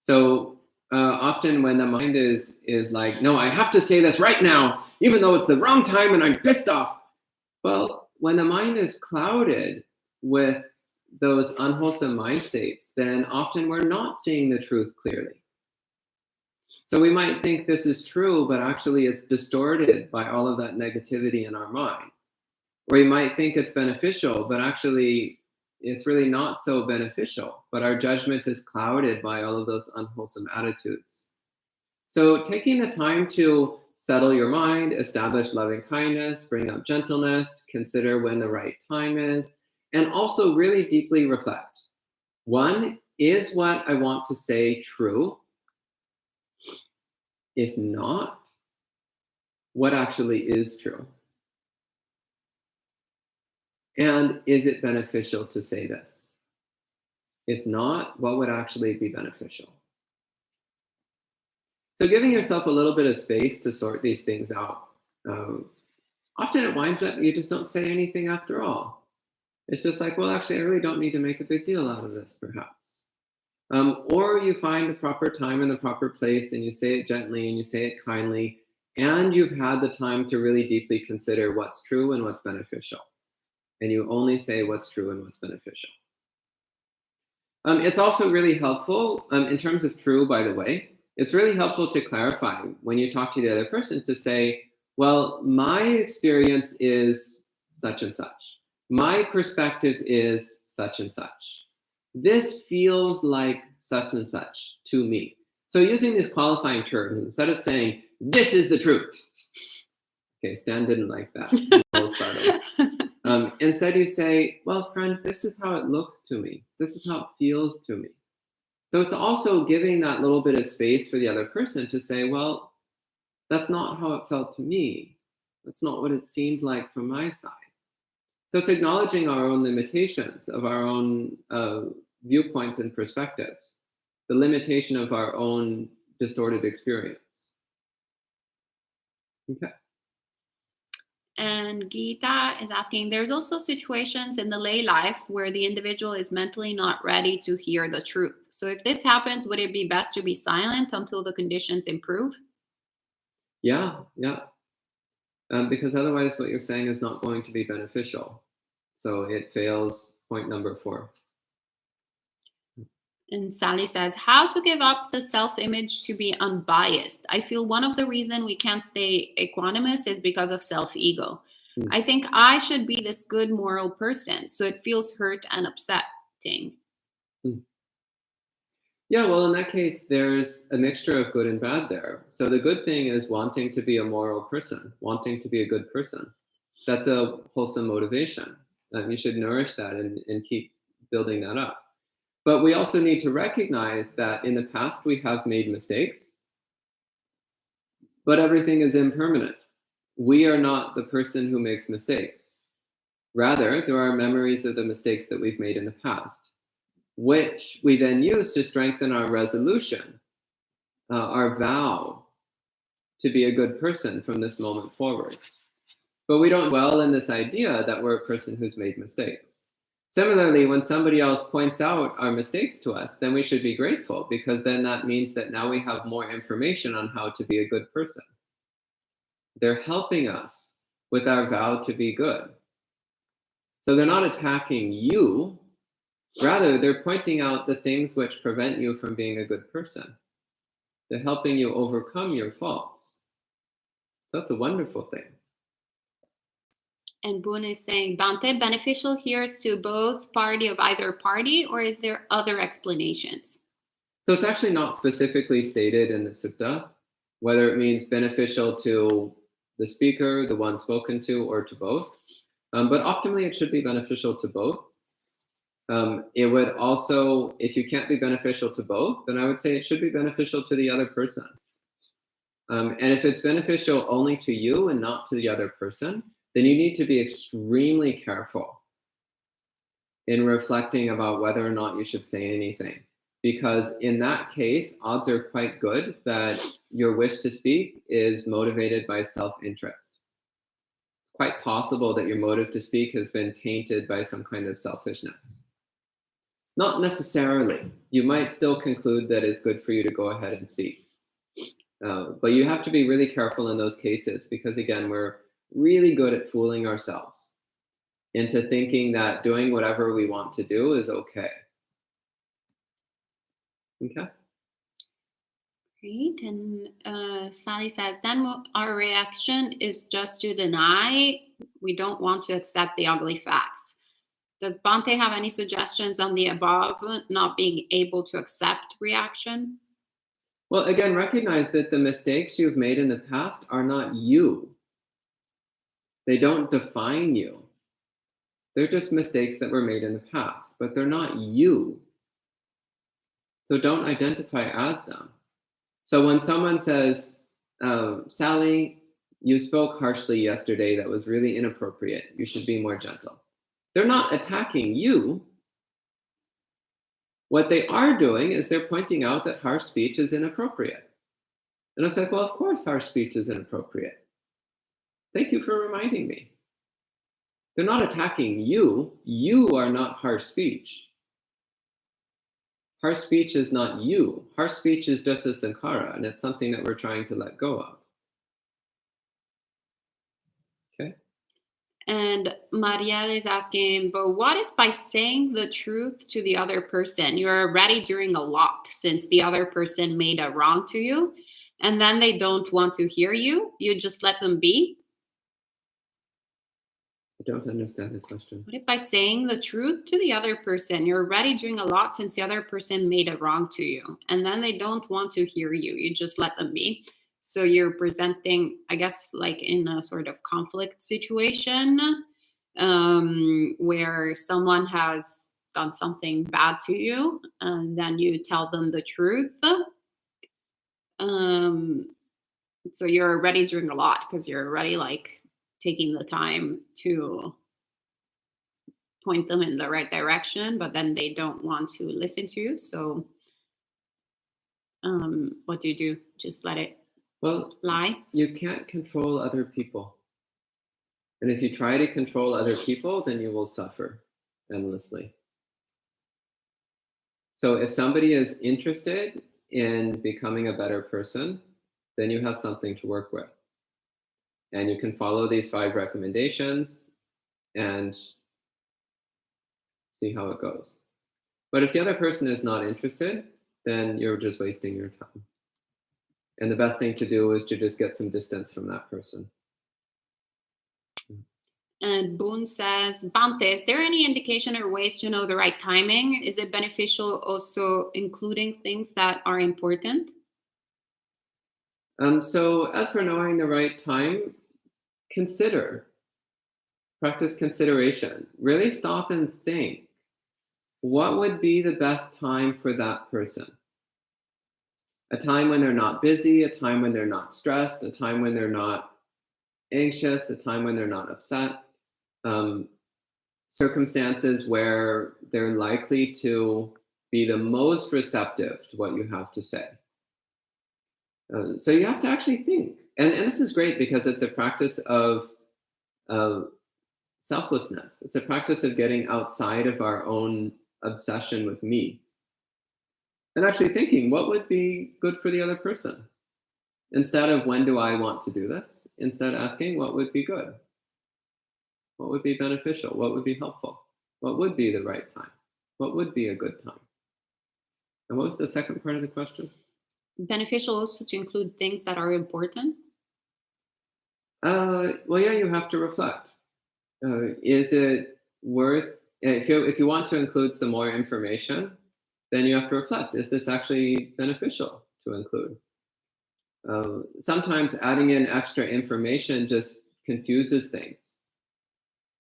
So often when the mind is like, no, I have to say this right now, even though it's the wrong time and I'm pissed off. Well, when the mind is clouded with those unwholesome mind states, then often we're not seeing the truth clearly. So we might think this is true, but actually it's distorted by all of that negativity in our mind. Or you might think it's beneficial, but actually it's really not so beneficial, but our judgment is clouded by all of those unwholesome attitudes. So taking the time to settle your mind, establish loving kindness, bring up gentleness, consider when the right time is, and also really deeply reflect. 1, is what I want to say true? If not, what actually is true? And is it beneficial to say this? If not, what would actually be beneficial? So giving yourself a little bit of space to sort these things out. Often it winds up you just don't say anything after all. It's just like, well, actually, I really don't need to make a big deal out of this, perhaps. Or you find the proper time and the proper place, and you say it gently and you say it kindly, and you've had the time to really deeply consider what's true and what's beneficial. And you only say what's true and what's beneficial. It's also really helpful, in terms of true, by the way, it's really helpful to clarify when you talk to the other person to say, well, my experience is such and such. My perspective is such and such. This feels like such and such to me. So using these qualifying terms, instead of saying, this is the truth. Okay, Stan didn't like that. Instead, you say, well, friend, this is how it looks to me. This is how it feels to me. So it's also giving that little bit of space for the other person to say, well, that's not how it felt to me. That's not what it seemed like from my side. So it's acknowledging our own limitations of our own viewpoints and perspectives, the limitation of our own distorted experience. Okay. And Gita is asking, there's also situations in the lay life where the individual is mentally not ready to hear the truth. So if this happens, would it be best to be silent until the conditions improve? Yeah. Because otherwise what you're saying is not going to be beneficial. So it fails point number 4. And Sally says, how to give up the self-image to be unbiased. I feel one of the reasons we can't stay equanimous is because of self-ego. I think I should be this good moral person, so it feels hurt and upsetting. Yeah, well, in that case, there's a mixture of good and bad there. So the good thing is wanting to be a moral person, wanting to be a good person. That's a wholesome motivation. You should nourish that and keep building that up. But we also need to recognize that in the past we have made mistakes, but everything is impermanent. We are not the person who makes mistakes. Rather, there are memories of the mistakes that we've made in the past, which we then use to strengthen our resolution, our vow to be a good person from this moment forward. But we don't dwell in this idea that we're a person who's made mistakes. Similarly, when somebody else points out our mistakes to us, then we should be grateful, because then that means that now we have more information on how to be a good person. They're helping us with our vow to be good. So they're not attacking you. Rather, they're pointing out the things which prevent you from being a good person. They're helping you overcome your faults. So that's a wonderful thing. And Boone is saying, Bhante, beneficial here is to both party of either party, or is there other explanations? So it's actually not specifically stated in the Sutta whether it means beneficial to the speaker, the one spoken to, or to both. But optimally, it should be beneficial to both. It would also, if you can't be beneficial to both, then I would say it should be beneficial to the other person. And if it's beneficial only to you and not to the other person, then you need to be extremely careful in reflecting about whether or not you should say anything. Because in that case, odds are quite good that your wish to speak is motivated by self-interest. It's quite possible that your motive to speak has been tainted by some kind of selfishness. Not necessarily. You might still conclude that it's good for you to go ahead and speak. But you have to be really careful in those cases, because again, we're really good at fooling ourselves into thinking that doing whatever we want to do is okay. Okay. Great. And Sally says, then our reaction is just to deny. We don't want to accept the ugly facts. Does Bhante have any suggestions on the above, not being able to accept reaction? Well, again, recognize that the mistakes you've made in the past are not you. They don't define you. They're just mistakes that were made in the past, but they're not you. So don't identify as them. So when someone says, Sally, you spoke harshly yesterday, that was really inappropriate, you should be more gentle. They're not attacking you. What they are doing is they're pointing out that harsh speech is inappropriate. And it's like, well, of course harsh speech is inappropriate. Thank you for reminding me. They're not attacking you. You are not harsh speech. Harsh speech is not you. Harsh speech is just a sankhara, and it's something that we're trying to let go of. Okay? And Marielle is asking, but what if by saying the truth to the other person, you're already doing a lot since the other person made a wrong to you, and then they don't want to hear you? You just let them be? I don't understand the question. What if by saying the truth to the other person, you're already doing a lot since the other person made a wrong to you, and then they don't want to hear you? You just let them be. So you're presenting, I guess, like in a sort of conflict situation, where someone has done something bad to you, and then you tell them the truth. So you're already doing a lot because you're already like taking the time to point them in the right direction, but then they don't want to listen to you. So what do you do? Just let it lie? You can't control other people. And if you try to control other people, then you will suffer endlessly. So if somebody is interested in becoming a better person, then you have something to work with. And you can follow these 5 recommendations and see how it goes. But if the other person is not interested, then you're just wasting your time. And the best thing to do is to just get some distance from that person. And Boone says, Bante, is there any indication or ways to know the right timing? Is it beneficial also including things that are important? So as for knowing the right time, practice consideration. Really stop and think. What would be the best time for that person? A time when they're not busy, a time when they're not stressed, a time when they're not anxious, a time when they're not upset. Circumstances where they're likely to be the most receptive to what you have to say. So you have to actually think. And this is great because it's a practice of selflessness. It's a practice of getting outside of our own obsession with me. And actually thinking, what would be good for the other person? Instead of, when do I want to do this? Instead asking, what would be good? What would be beneficial? What would be helpful? What would be the right time? What would be a good time? And what was the second part of the question? Beneficial also to include things that are important? Well, yeah, you have to reflect. Is it worth, if you want to include some more information, then you have to reflect. Is this actually beneficial to include? Sometimes adding in extra information just confuses things.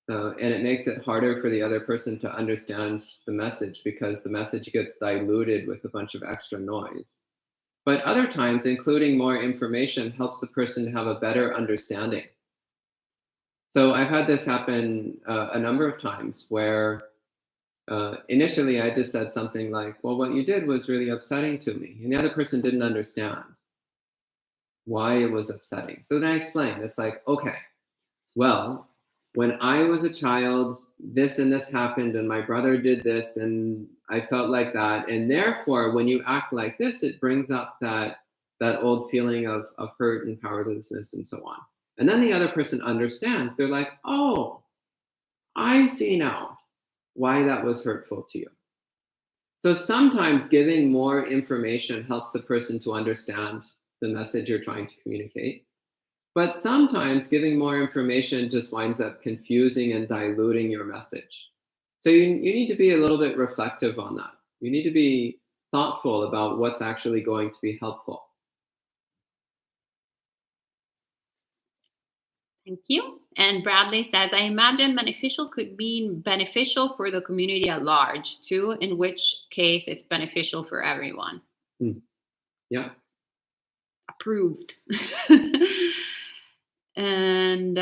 And it makes it harder for the other person to understand the message because the message gets diluted with a bunch of extra noise. But other times, including more information helps the person to have a better understanding. So I've had this happen a number of times where initially I just said something like, well, what you did was really upsetting to me. And the other person didn't understand why it was upsetting. So then I explained, it's like, okay, well, when I was a child, this and this happened, and my brother did this, and I felt like that. And therefore, when you act like this, it brings up that old feeling of hurt and powerlessness and so on. And then the other person understands. They're like, oh, I see now why that was hurtful to you. So sometimes giving more information helps the person to understand the message you're trying to communicate. But sometimes giving more information just winds up confusing and diluting your message. So you need to be a little bit reflective on that. You need to be thoughtful about what's actually going to be helpful. Thank you. And Bradley says, I imagine beneficial could mean beneficial for the community at large too, in which case it's beneficial for everyone. Yeah. Approved. And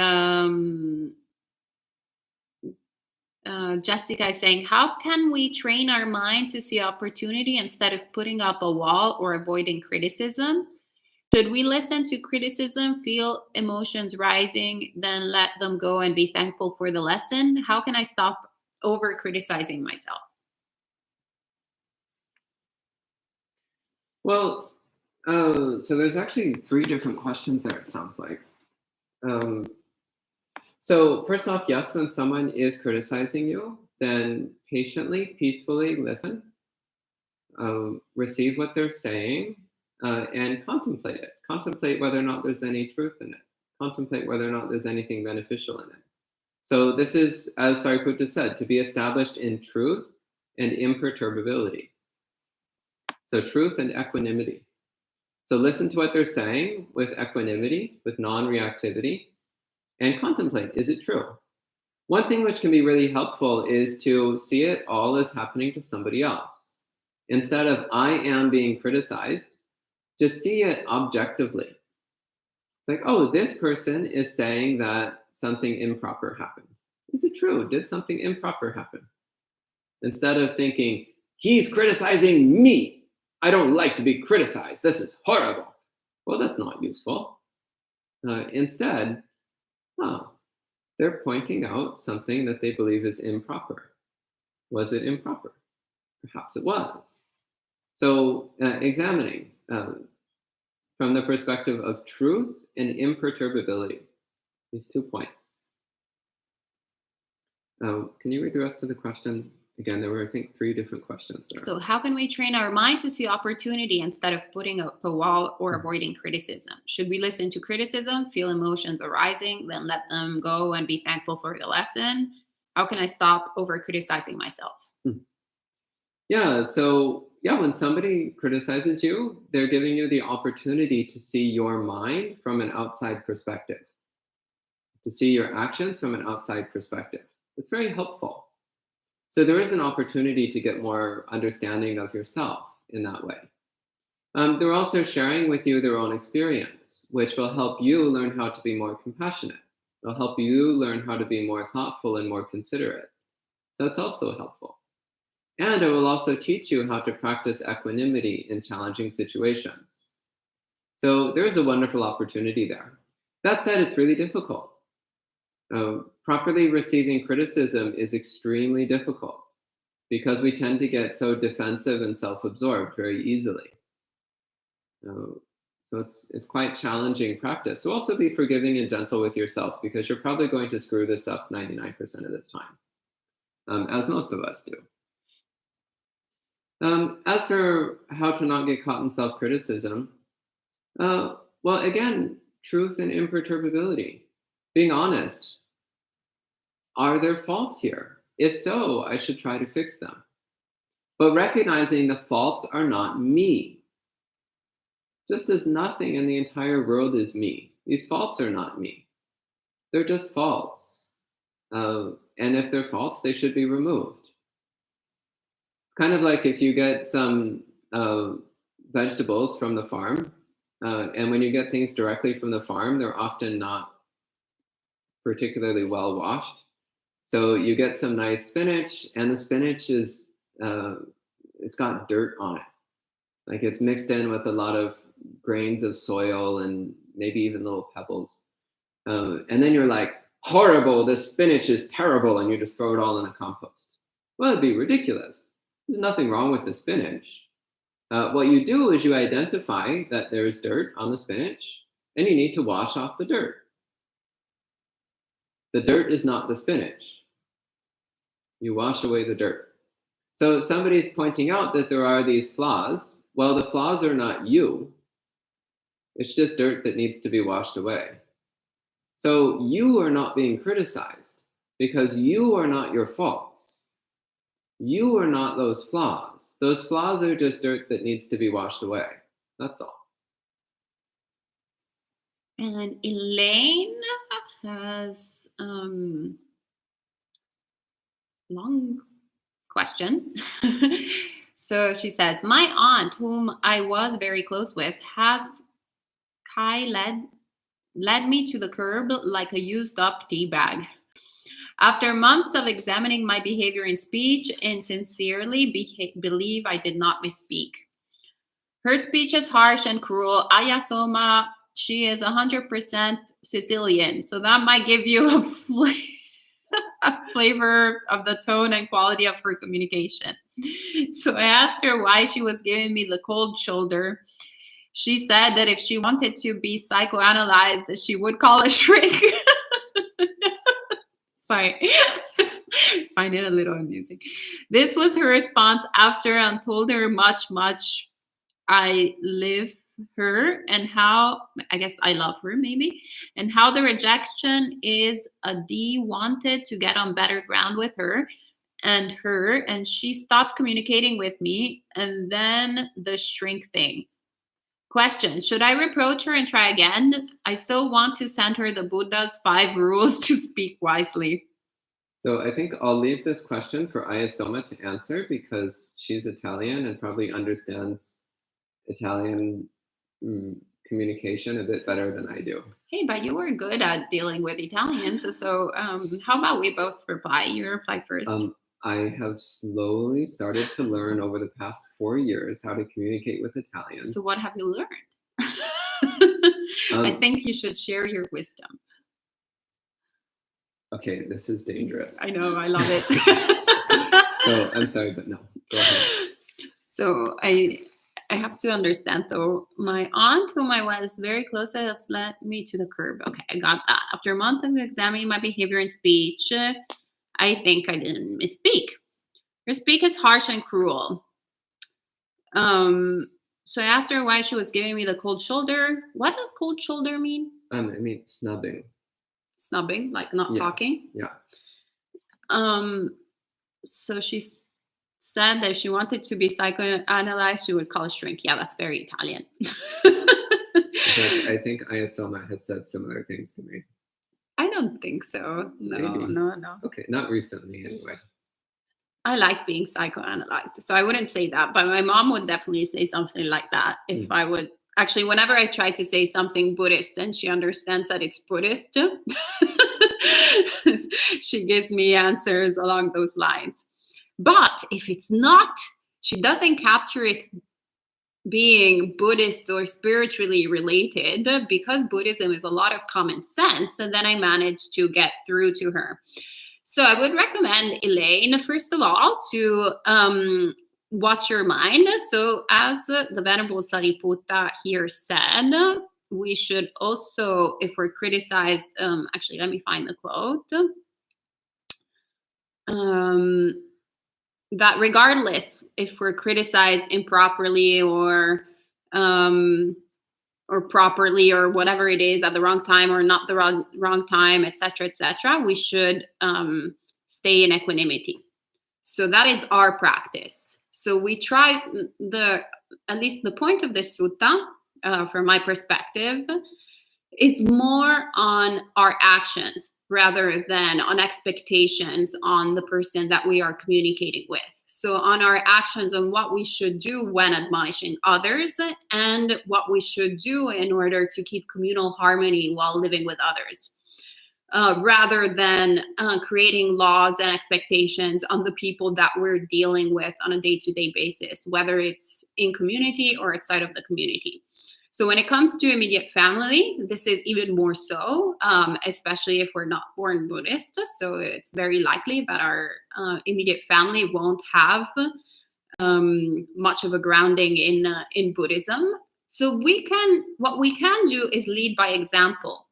Jessica is saying, how can we train our mind to see opportunity instead of putting up a wall or avoiding criticism? Should we listen to criticism, feel emotions rising, then let them go and be thankful for the lesson? How can I stop over criticizing myself? Well, so there's actually 3 different questions there, it sounds like. So first off, yes, when someone is criticizing you, then patiently, peacefully listen, receive what they're saying, and contemplate it. Contemplate whether or not there's any truth in it. Contemplate whether or not there's anything beneficial in it. So this is, as Sariputta said, to be established in truth and imperturbability. So truth and equanimity. So listen to what they're saying with equanimity, with non-reactivity, and contemplate, is it true? One thing which can be really helpful is to see it all as happening to somebody else. Instead of I am being criticized, just see it objectively. It's like, oh, this person is saying that something improper happened. Is it true? Did something improper happen? Instead of thinking, he's criticizing me. I don't like to be criticized. This is horrible. Well, that's not useful. Instead, oh, they're pointing out something that they believe is improper. Was it improper? Perhaps it was. So examining from the perspective of truth and imperturbability, these 2 points. Can you read the rest of the question? Again, there were, I think, 3 different questions there. So how can we train our mind to see opportunity instead of putting up a wall or avoiding criticism? Should we listen to criticism, feel emotions arising, then let them go and be thankful for the lesson? How can I stop over criticizing myself? Yeah, so when somebody criticizes you, they're giving you the opportunity to see your mind from an outside perspective, to see your actions from an outside perspective. It's very helpful. So there is an opportunity to get more understanding of yourself in that way. They're also sharing with you their own experience, which will help you learn how to be more compassionate. It'll help you learn how to be more thoughtful and more considerate. That's also helpful. And it will also teach you how to practice equanimity in challenging situations. So there's a wonderful opportunity there. That said, it's really difficult. Properly receiving criticism is extremely difficult because we tend to get so defensive and self-absorbed very easily. So it's quite challenging practice. So also be forgiving and gentle with yourself because you're probably going to screw this up 99% of the time, as most of us do. As for how to not get caught in self-criticism, well, again, truth and imperturbability. Being honest. Are there faults here? If so, I should try to fix them. But recognizing the faults are not me. Just as nothing in the entire world is me. These faults are not me. They're just faults. And if they're faults, they should be removed. It's kind of like if you get some vegetables from the farm, and when you get things directly from the farm, they're often not particularly well washed. So you get some nice spinach, and the spinach is, it's got dirt on it. Like it's mixed in with a lot of grains of soil and maybe even little pebbles. And then you're like, horrible, this spinach is terrible, and you just throw it all in the compost. Well, it'd be ridiculous. There's nothing wrong with the spinach. What you do is you identify that there's dirt on the spinach, and you need to wash off the dirt. The dirt is not the spinach. You wash away the dirt. So somebody's pointing out that there are these flaws. Well, the flaws are not you. It's just dirt that needs to be washed away. So you are not being criticized because you are not your faults. You are not those flaws. Those flaws are just dirt that needs to be washed away. That's all. And Elaine has long question. So she says, my aunt, whom I was very close with, has led me to the curb like a used up tea bag. After months of examining my behavior in speech and sincerely believe I did not misspeak. Her speech is harsh and cruel. Ayasoma, she is 100% Sicilian. So that might give you a flavor of the tone and quality of her communication. So I asked her why she was giving me the cold shoulder. She said that if she wanted to be psychoanalyzed, she would call a shrink. Sorry. Find it a little amusing. This was her response after I told her much I live her and how, I guess I love her maybe, and how the rejection is a D wanted to get on better ground with her, and she stopped communicating with me, and then the shrink thing. Question, should I reproach her and try again? I so want to send her the Buddha's 5 rules to speak wisely. So I think I'll leave this question for Ayasoma to answer because she's Italian and probably understands Italian communication a bit better than I do. Hey, but you were good at dealing with Italians, so how about we both reply? You reply first. I have slowly started to learn over the past 4 years how to communicate with Italians. So what have you learned? I think you should share your wisdom. Okay, this is dangerous. I know, I love it. So I'm sorry, but no, go ahead. So I have to understand though, my aunt, whom I was very close to, has led me to the curb. Okay, I got that. After a month of examining my behavior and speech, I think I didn't misspeak. Her speak is harsh and cruel. So I asked her why she was giving me the cold shoulder. What does cold shoulder mean? I mean snubbing. Snubbing, like not talking? Yeah. So she said that if she wanted to be psychoanalyzed, she would call a shrink. Yeah, that's very Italian. I think Ayasoma has said similar things to me. I don't think so. No, Maybe. no. Okay, not recently anyway. I like being psychoanalyzed, so I wouldn't say that, but my mom would definitely say something like that if I would. Actually, whenever I try to say something Buddhist and she understands that it's Buddhist, she gives me answers along those lines. But if it's not, she doesn't capture it being Buddhist or spiritually related, because Buddhism is a lot of common sense, and then I managed to get through to her. So I would recommend, Elaine, first of all, to watch your mind. So as the Venerable Sariputta here said, we should also, if we're criticized, actually, let me find the quote, that regardless if we're criticized improperly or properly or whatever it is, at the wrong time or not the wrong time, etc., we should stay in equanimity. So that is our practice. So we try, at least the point of this sutta, from my perspective, is more on our actions rather than on expectations on the person that we are communicating with. So on our actions, on what we should do when admonishing others, and what we should do in order to keep communal harmony while living with others, rather than creating laws and expectations on the people that we're dealing with on a day-to-day basis, whether it's in community or outside of the community. So when it comes to immediate family, this is even more so, especially if we're not born Buddhist. So it's very likely that our immediate family won't have much of a grounding in Buddhism. So what we can do is lead by example.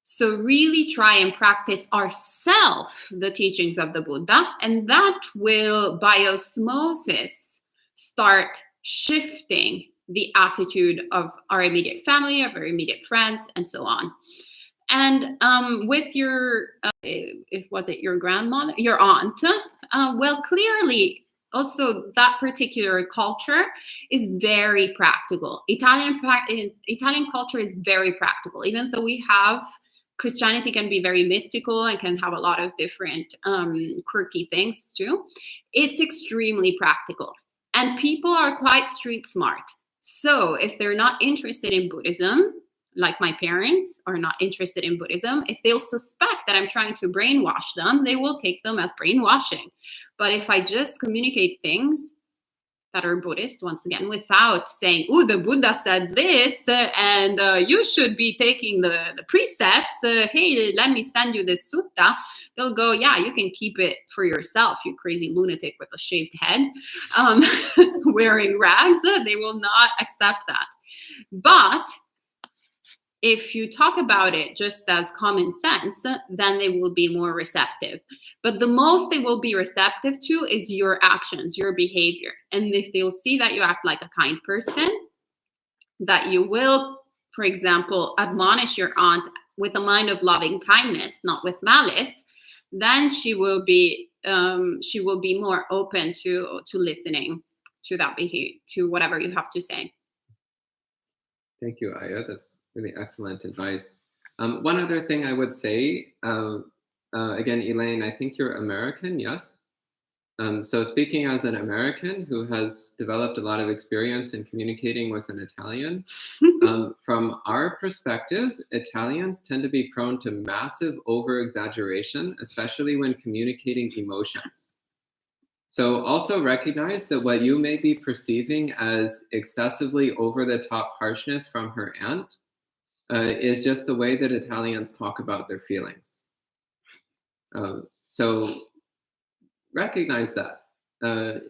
So really try and practice ourselves the teachings of the Buddha, and that will, by osmosis, start shifting the attitude of our immediate family, of our immediate friends, and so on. And with your, was it your grandmother, your aunt? Well, clearly, also that particular culture is very practical. Italian culture is very practical, even though we have Christianity can be very mystical and can have a lot of different quirky things too. It's extremely practical, and people are quite street smart. So if they're not interested in Buddhism, like my parents are not interested in Buddhism, if they'll suspect that I'm trying to brainwash them, they will take them as brainwashing. But if I just communicate things that are Buddhist, once again, without saying, "Oh, the Buddha said this, and you should be taking the precepts. Hey, let me send you this sutta," they'll go, "Yeah, you can keep it for yourself, you crazy lunatic with a shaved head, wearing rags." They will not accept that. But if you talk about it just as common sense, then they will be more receptive. But the most they will be receptive to is your actions, your behavior. And if they'll see that you act like a kind person, that you will, for example, admonish your aunt with a mind of loving kindness, not with malice, then she will be more open to listening to that behavior, to whatever you have to say. Thank you, Aya. That's really excellent advice. One other thing I would say again, Elaine, I think you're American, yes? So speaking as an American who has developed a lot of experience in communicating with an Italian, from our perspective, Italians tend to be prone to massive over-exaggeration, especially when communicating emotions. So also recognize that what you may be perceiving as excessively over-the-top harshness from her aunt is just the way that Italians talk about their feelings. So recognize that.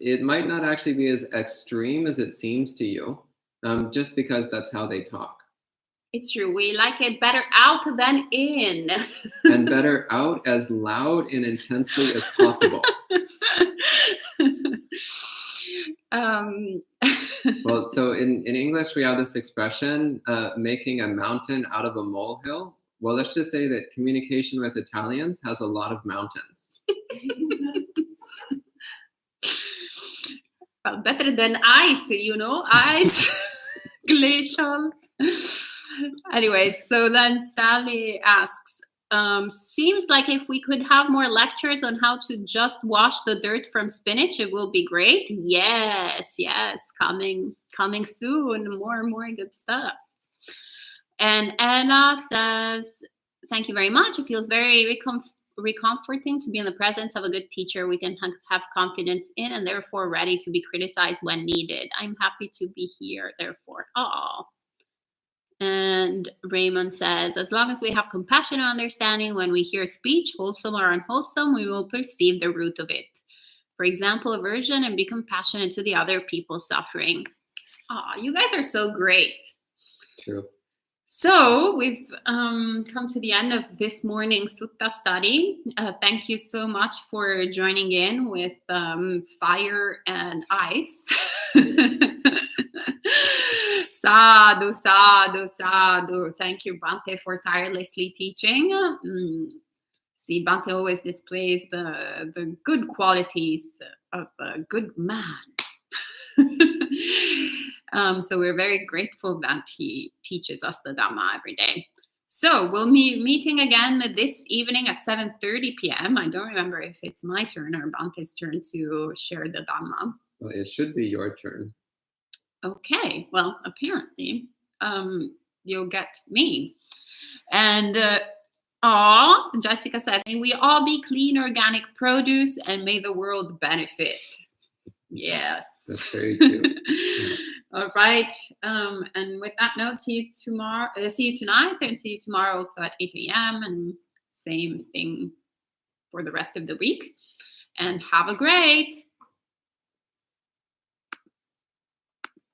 It might not actually be as extreme as it seems to you, just because that's how they talk. It's true. We like it better out than in. And better out as loud and intensely as possible. Well, so in English, we have this expression, making a mountain out of a molehill. Well, let's just say that communication with Italians has a lot of mountains. Well, better than ice, ice, glacial. Anyway, so then Sally asks, seems like if we could have more lectures on how to just wash the dirt from spinach, it will be great. Yes, coming soon. More and more good stuff. And Anna says, thank you very much. It feels very recomforting to be in the presence of a good teacher we can have confidence in and therefore ready to be criticized when needed. I'm happy to be here, therefore. And Raymond says, as long as we have compassion and understanding when we hear speech, wholesome or unwholesome, we will perceive the root of it. For example, aversion, and be compassionate to the other people's suffering. You guys are so great. True. So we've come to the end of this morning's Sutta study. Thank you so much for joining in with fire and ice. Sadhu, sadhu, sadhu. Thank you, Bhante, for tirelessly teaching. See, Bhante always displays the good qualities of a good man. So we're very grateful that he teaches us the Dhamma every day. So we'll be meeting again this evening at 7:30 p.m. I don't remember if it's my turn or Bhante's turn to share the Dhamma. Well, it should be your turn. Okay, well, apparently you'll get me. And Jessica says, may we all be clean organic produce and may the world benefit. Yes. That's very true. Yeah. All right. And with that note, see you tonight and see you tomorrow also at 8 a.m. and same thing for the rest of the week. And have a great